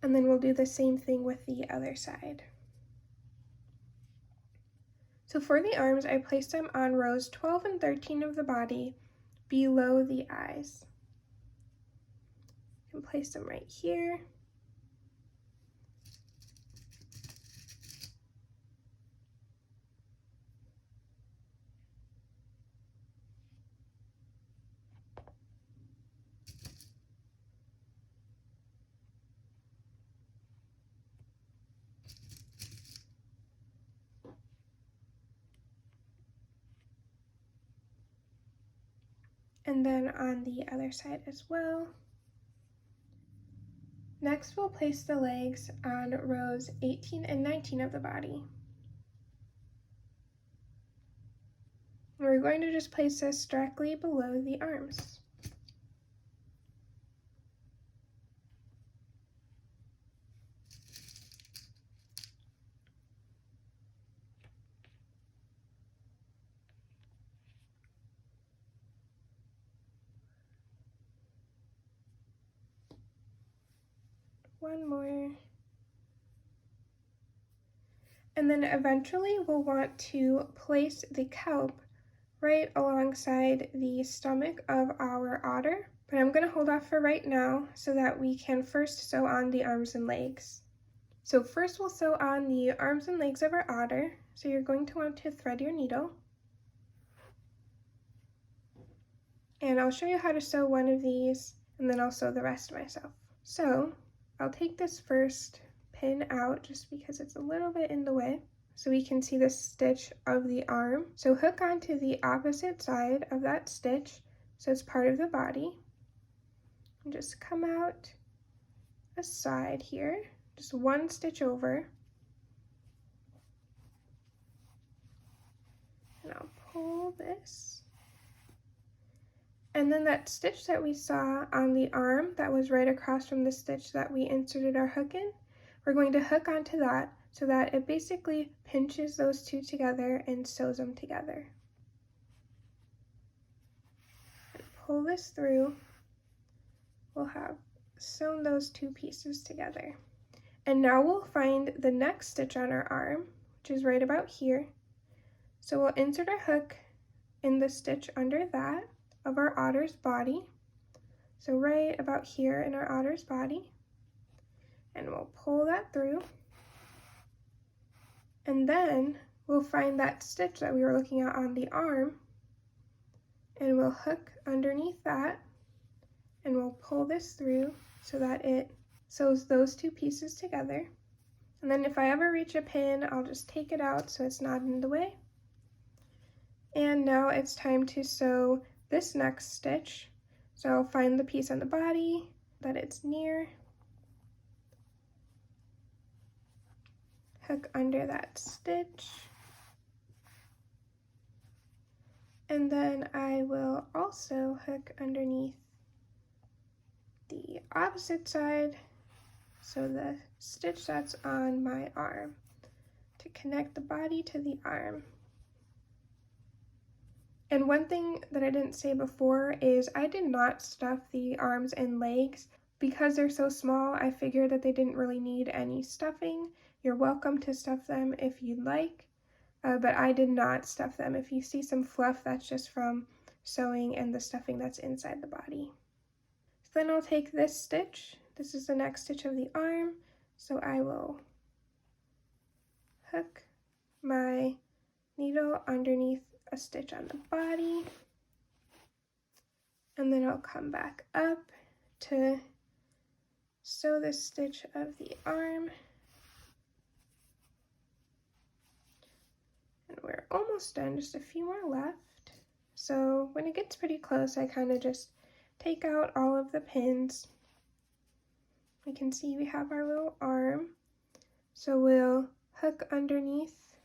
And then we'll do the same thing with the other side. So for the arms, I placed them on rows 12 and 13 of the body below the eyes. And place them right here. And then on the other side as well. Next, we'll place the legs on rows 18 and 19 of the body. We're going to just place this directly below the arms. One more. And then eventually we'll want to place the kelp right alongside the stomach of our otter. But I'm going to hold off for right now so that we can first sew on the arms and legs. So first we'll sew on the arms and legs of our otter. So you're going to want to thread your needle. And I'll show you how to sew one of these, and then I'll sew the rest myself. So I'll take this first pin out just because it's a little bit in the way, so we can see the stitch of the arm. So hook onto the opposite side of that stitch, so it's part of the body. And just come out a side here, just one stitch over. And I'll pull this. And then that stitch that we saw on the arm that was right across from the stitch that we inserted our hook in, we're going to hook onto that so that it basically pinches those two together and sews them together. And pull this through. We'll have sewn those two pieces together. And now we'll find the next stitch on our arm, which is right about here. So we'll insert our hook in the stitch under that of our otter's body, so right about here in our otter's body, and we'll pull that through, and then we'll find that stitch that we were looking at on the arm, and we'll hook underneath that, and we'll pull this through so that it sews those two pieces together. And then if I ever reach a pin, I'll just take it out so it's not in the way. And now it's time to sew this next stitch. So I'll find the piece on the body that it's near, hook under that stitch, And then I will also hook underneath the opposite side, so the stitch that's on my arm, to connect the body to the arm. And one thing that I didn't say before is I did not stuff the arms and legs. Because they're so small, I figured that they didn't really need any stuffing. You're welcome to stuff them if you'd like, but I did not stuff them. If you see some fluff, that's just from sewing and the stuffing that's inside the body. So then I'll take this stitch. This is the next stitch of the arm, so I will hook my needle underneath a stitch on the body, and then I'll come back up to sew this stitch of the arm. And we're almost done, just a few more left. So when it gets pretty close, I kind of just take out all of the pins. We can see we have our little arm. So we'll hook underneath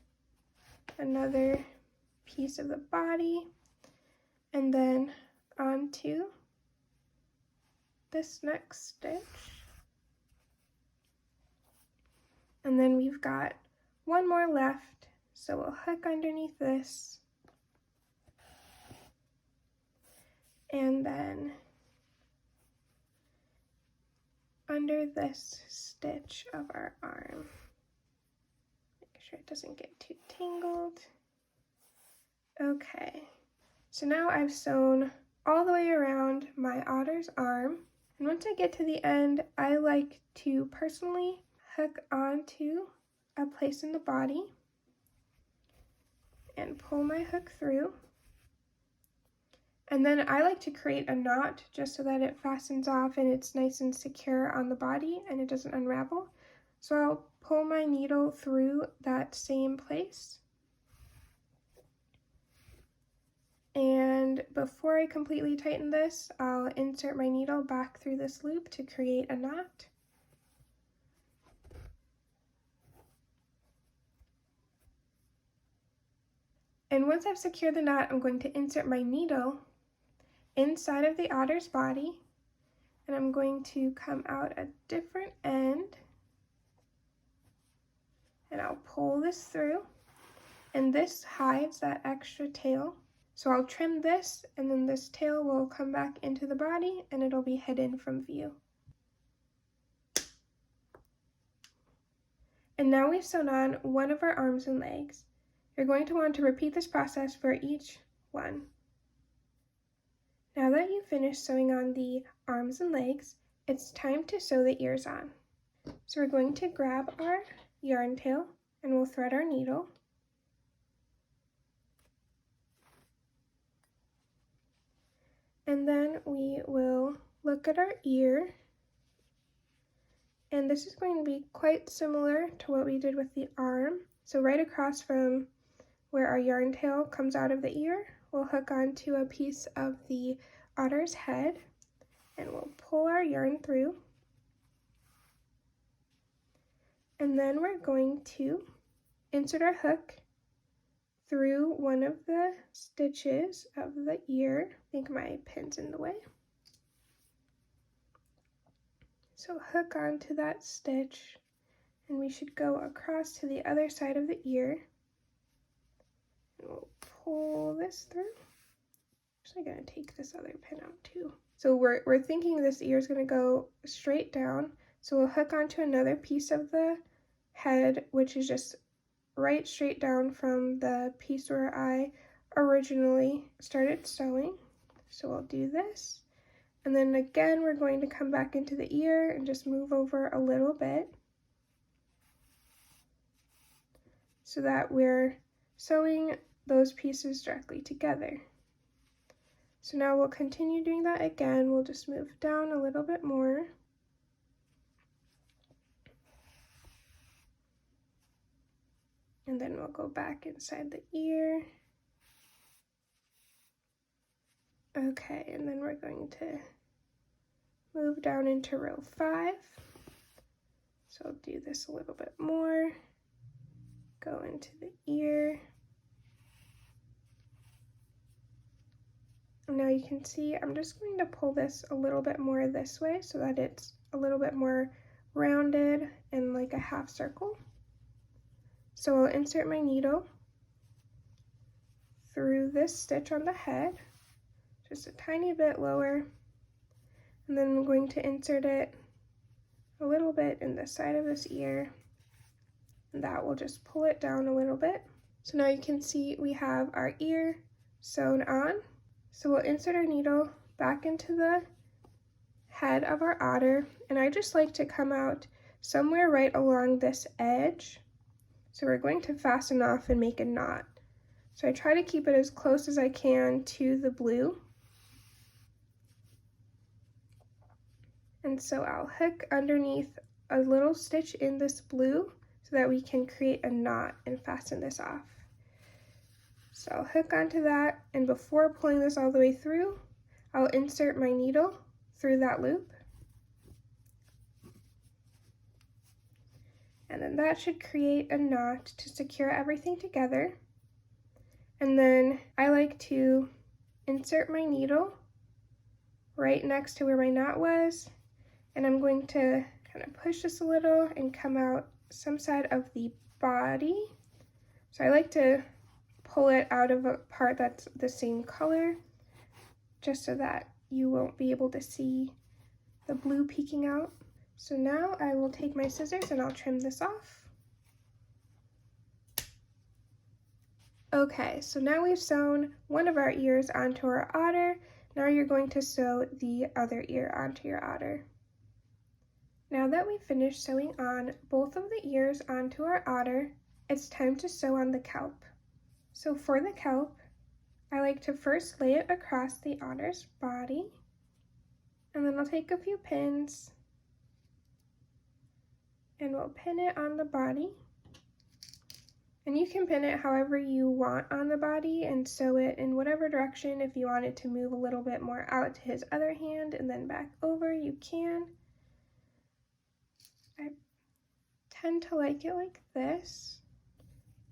another piece of the body and then onto this next stitch. And then we've got one more left, so we'll hook underneath this and then under this stitch of our arm. Make sure it doesn't get too tangled. Okay, so now I've sewn all the way around my otter's arm, and once I get to the end, I like to personally hook onto a place in the body and pull my hook through. And then I like to create a knot just so that it fastens off and it's nice and secure on the body and it doesn't unravel. So I'll pull my needle through that same place. And before I completely tighten this, I'll insert my needle back through this loop to create a knot. And once I've secured the knot, I'm going to insert my needle inside of the otter's body, and I'm going to come out a different end, and I'll pull this through, and this hides that extra tail. So I'll trim this, and then this tail will come back into the body, and it'll be hidden from view. And now we've sewn on one of our arms and legs. You're going to want to repeat this process for each one. Now that you've finished sewing on the arms and legs, it's time to sew the ears on. So we're going to grab our yarn tail and we'll thread our needle. And then we will look at our ear. And this is going to be quite similar to what we did with the arm. So right across from where our yarn tail comes out of the ear, we'll hook onto a piece of the otter's head and we'll pull our yarn through. And then we're going to insert our hook through one of the stitches of the ear. I think my pin's in the way. So hook onto that stitch and we should go across to the other side of the ear. And we'll pull this through. I'm actually going to take this other pin out too. So we're thinking this ear is going to go straight down. So we'll hook onto another piece of the head, which is just right straight down from the piece where I originally started sewing. So we'll do this. And then again, we're going to come back into the ear and just move over a little bit so that we're sewing those pieces directly together. So now we'll continue doing that again. We'll just move down a little bit more. And then we'll go back inside the ear. Okay, and then we're going to move down into row 5. So I'll do this a little bit more. Go into the ear. And now you can see I'm just going to pull this a little bit more this way so that it's a little bit more rounded and like a half circle. So I'll insert my needle through this stitch on the head, just a tiny bit lower, and then I'm going to insert it a little bit in the side of this ear, and that will just pull it down a little bit. So now you can see we have our ear sewn on. So we'll insert our needle back into the head of our otter, and I just like to come out somewhere right along this edge. So we're going to fasten off and make a knot. So I try to keep it as close as I can to the blue. And so I'll hook underneath a little stitch in this blue so that we can create a knot and fasten this off. So I'll hook onto that, and before pulling this all the way through, I'll insert my needle through that loop. And then that should create a knot to secure everything together. And then I like to insert my needle right next to where my knot was, and I'm going to kind of push this a little and come out some side of the body. So I like to pull it out of a part that's the same color, just so that you won't be able to see the blue peeking out. So now I will take my scissors and I'll trim this off. Okay, so now we've sewn one of our ears onto our otter. Now you're going to sew the other ear onto your otter. Now that we've finished sewing on both of the ears onto our otter, it's time to sew on the kelp. So for the kelp, I like to first lay it across the otter's body, and then I'll take a few pins and we'll pin it on the body. And you can pin it however you want on the body and sew it in whatever direction. If you want it to move a little bit more out to his other hand and then back over, you can. I tend to like it like this.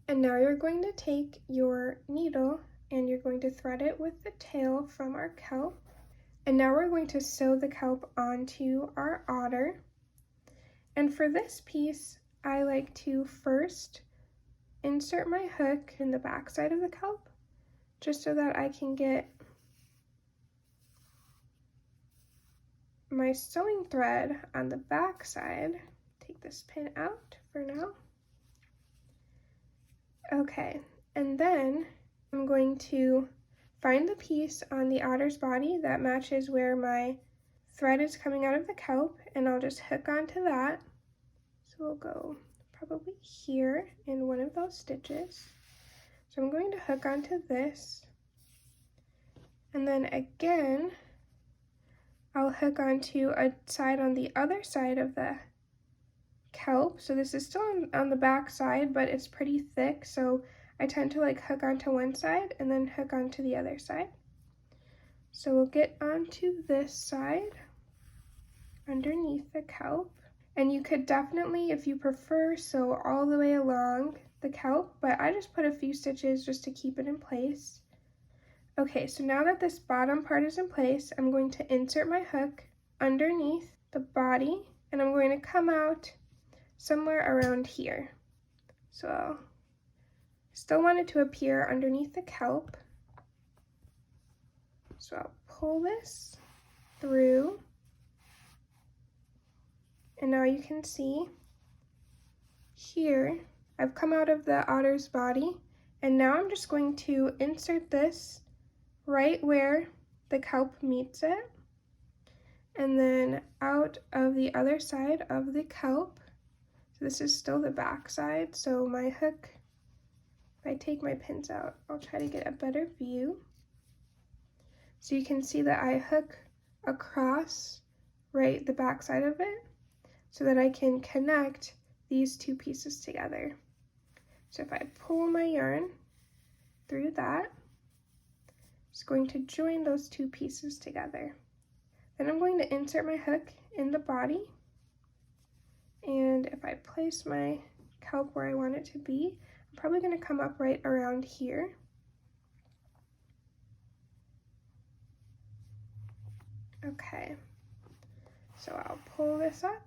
And now you're going to take your needle and you're going to thread it with the tail from our kelp. And now we're going to sew the kelp onto our otter. And for this piece, I like to first insert my hook in the back side of the kelp, just so that I can get my sewing thread on the back side. Take this pin out for now. Okay, and then I'm going to find the piece on the otter's body that matches where my thread is coming out of the kelp, and I'll just hook onto that. So we'll go probably here in one of those stitches. So I'm going to hook onto this, and then again I'll hook onto a side on the other side of the kelp. So this is still on the back side, but it's pretty thick, so I tend to like hook onto one side and then hook onto the other side. So we'll get onto this side underneath the kelp. And you could definitely, if you prefer, sew all the way along the kelp, but I just put a few stitches just to keep it in place. Okay, so now that this bottom part is in place, I'm going to insert my hook underneath the body, and I'm going to come out somewhere around here. So I'll still want it to appear underneath the kelp. So I'll pull this through. And now you can see here, I've come out of the otter's body, and now I'm just going to insert this right where the kelp meets it, and then out of the other side of the kelp. So this is still the back side, so my hook, if I take my pins out, I'll try to get a better view. So you can see that I hook across right the back side of it, so that I can connect these two pieces together. So if I pull my yarn through that, it's going to join those two pieces together. Then I'm going to insert my hook in the body, and if I place my kelp where I want it to be, I'm probably going to come up right around here. Okay, so I'll pull this up,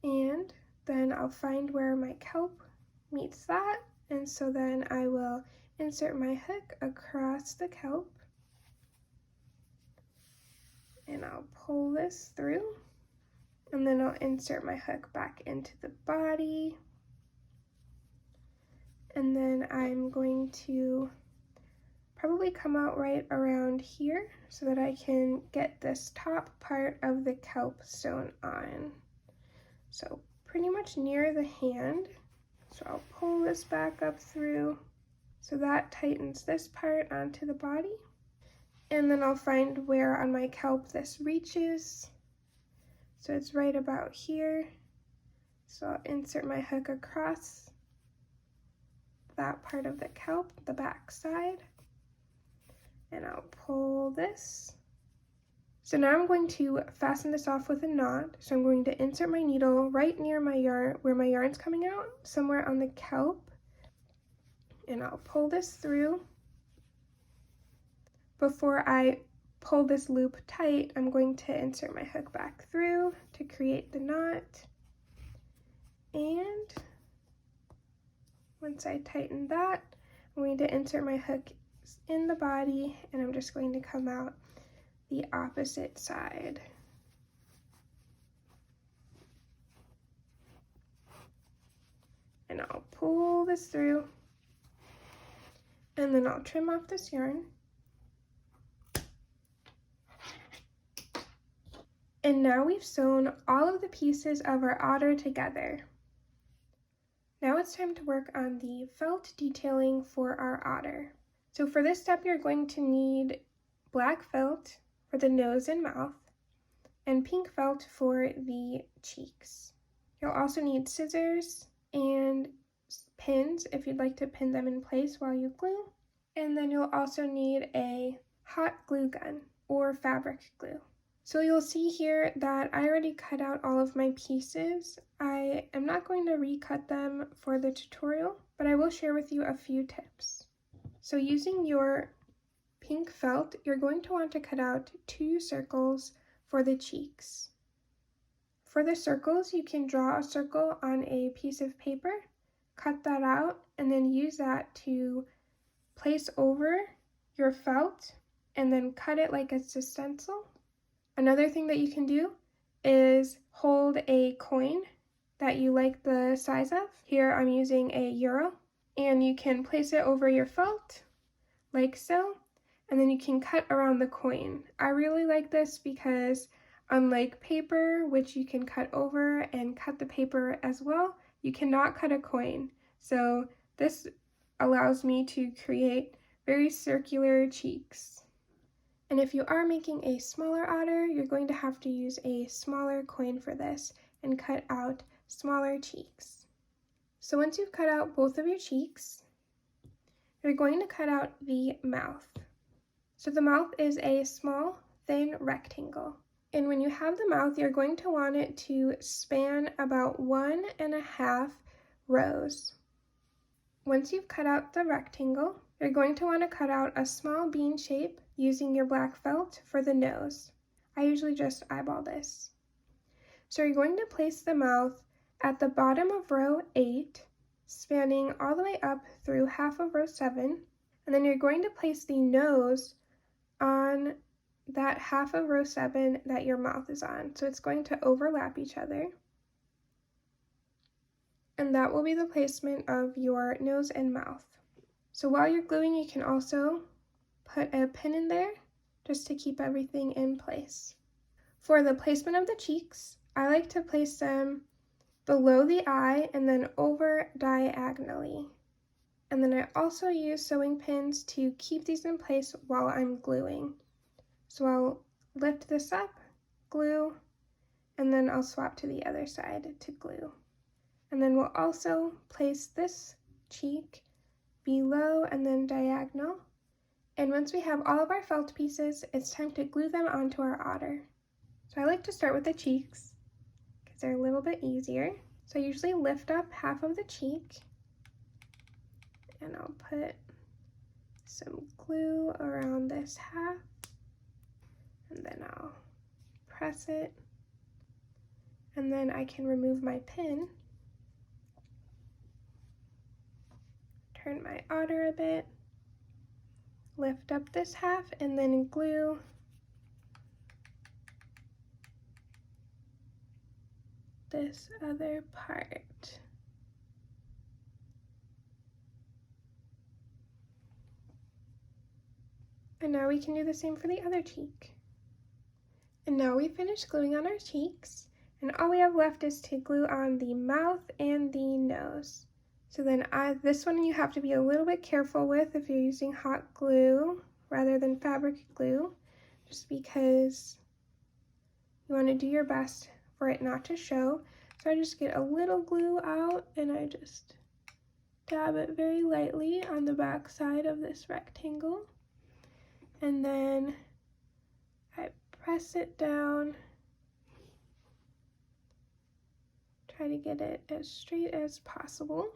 and then I'll find where my kelp meets that, and so then I will insert my hook across the kelp, and I'll pull this through, and then I'll insert my hook back into the body, and then I'm going to probably come out right around here so that I can get this top part of the kelp sewn on. So pretty much near the hand. So I'll pull this back up through, so that tightens this part onto the body. And then I'll find where on my kelp this reaches. So it's right about here. So I'll insert my hook across that part of the kelp, the back side. And I'll pull this. So now I'm going to fasten this off with a knot. So I'm going to insert my needle right near my yarn, where my yarn's coming out, somewhere on the kelp. And I'll pull this through. Before I pull this loop tight, I'm going to insert my hook back through to create the knot. And once I tighten that, I'm going to insert my hook in the body, and I'm just going to come out the opposite side. And I'll pull this through, and then I'll trim off this yarn. And now we've sewn all of the pieces of our otter together. Now it's time to work on the felt detailing for our otter. So for this step, you're going to need black felt for the nose and mouth, and pink felt for the cheeks. You'll also need scissors and pins if you'd like to pin them in place while you glue. And then you'll also need a hot glue gun or fabric glue. So you'll see here that I already cut out all of my pieces. I am not going to recut them for the tutorial, but I will share with you a few tips. So using your pink felt, you're going to want to cut out 2 circles for the cheeks. For the circles, you can draw a circle on a piece of paper, cut that out, and then use that to place over your felt and then cut it like it's a stencil. Another thing that you can do is hold a coin that you like the size of. Here I'm using a euro, and you can place it over your felt like so, and then you can cut around the coin. I really like this because unlike paper, which you can cut over and cut the paper as well, you cannot cut a coin. So this allows me to create very circular cheeks. And if you are making a smaller otter, you're going to have to use a smaller coin for this and cut out smaller cheeks. So once you've cut out both of your cheeks, you're going to cut out the mouth. So the mouth is a small, thin rectangle. And when you have the mouth, you're going to want it to span about 1.5 rows. Once you've cut out the rectangle, you're going to want to cut out a small bean shape using your black felt for the nose. I usually just eyeball this. So you're going to place the mouth at the bottom of row 8, spanning all the way up through half of row 7, and then you're going to place the nose on that half of row 7 that your mouth is on. So it's going to overlap each other. And that will be the placement of your nose and mouth. So while you're gluing, you can also put a pin in there just to keep everything in place. For the placement of the cheeks, I like to place them below the eye and then over diagonally. And then I also use sewing pins to keep these in place while I'm gluing. So I'll lift this up, glue, and then I'll swap to the other side to glue. And then we'll also place this cheek below and then diagonal. And once we have all of our felt pieces, it's time to glue them onto our otter. So I like to start with the cheeks because they're a little bit easier. So I usually lift up half of the cheek, and I'll put some glue around this half. and then I'll press it, and then I can remove my pin, turn my otter a bit, lift up this half, and then glue this other part. And now we can do the same for the other cheek. And now we finished gluing on our cheeks, and all we have left is to glue on the mouth and the nose. So then this one you have to be a little bit careful with if you're using hot glue rather than fabric glue, just because you want to do your best for it not to show. So I just get a little glue out and I just dab it very lightly on the back side of this rectangle. And then I press it down, try to get it as straight as possible.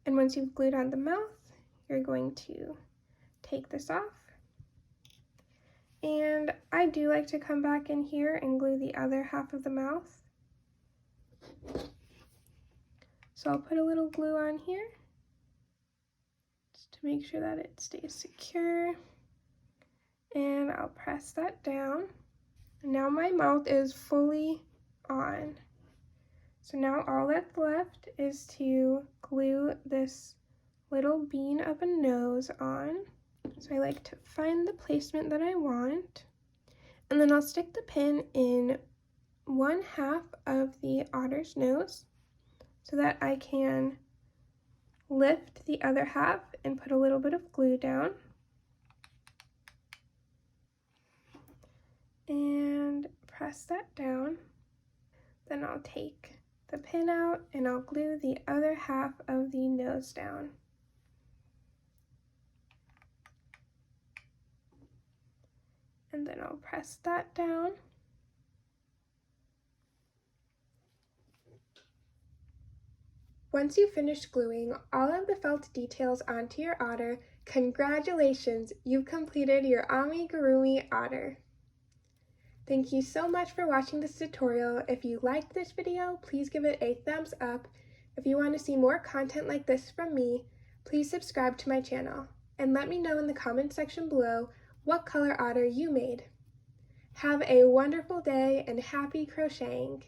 And once you've glued on the mouth, you're going to take this off. And I do like to come back in here and glue the other half of the mouth. So I'll put a little glue on here just to make sure that it stays secure. And I'll press that down. And now my mouth is fully on. So now all that's left is to glue this little bean of a nose on. So I like to find the placement that I want. And then I'll stick the pin in one half of the otter's nose so that I can lift the other half and put a little bit of glue down. And press that down. Then I'll take the pin out and I'll glue the other half of the nose down. And then I'll press that down. Once you've finished gluing all of the felt details onto your otter, congratulations, you've completed your Amigurumi Otter. Thank you so much for watching this tutorial. If you liked this video, please give it a thumbs up. If you want to see more content like this from me, please subscribe to my channel and let me know in the comment section below what color otter you made. Have a wonderful day and happy crocheting!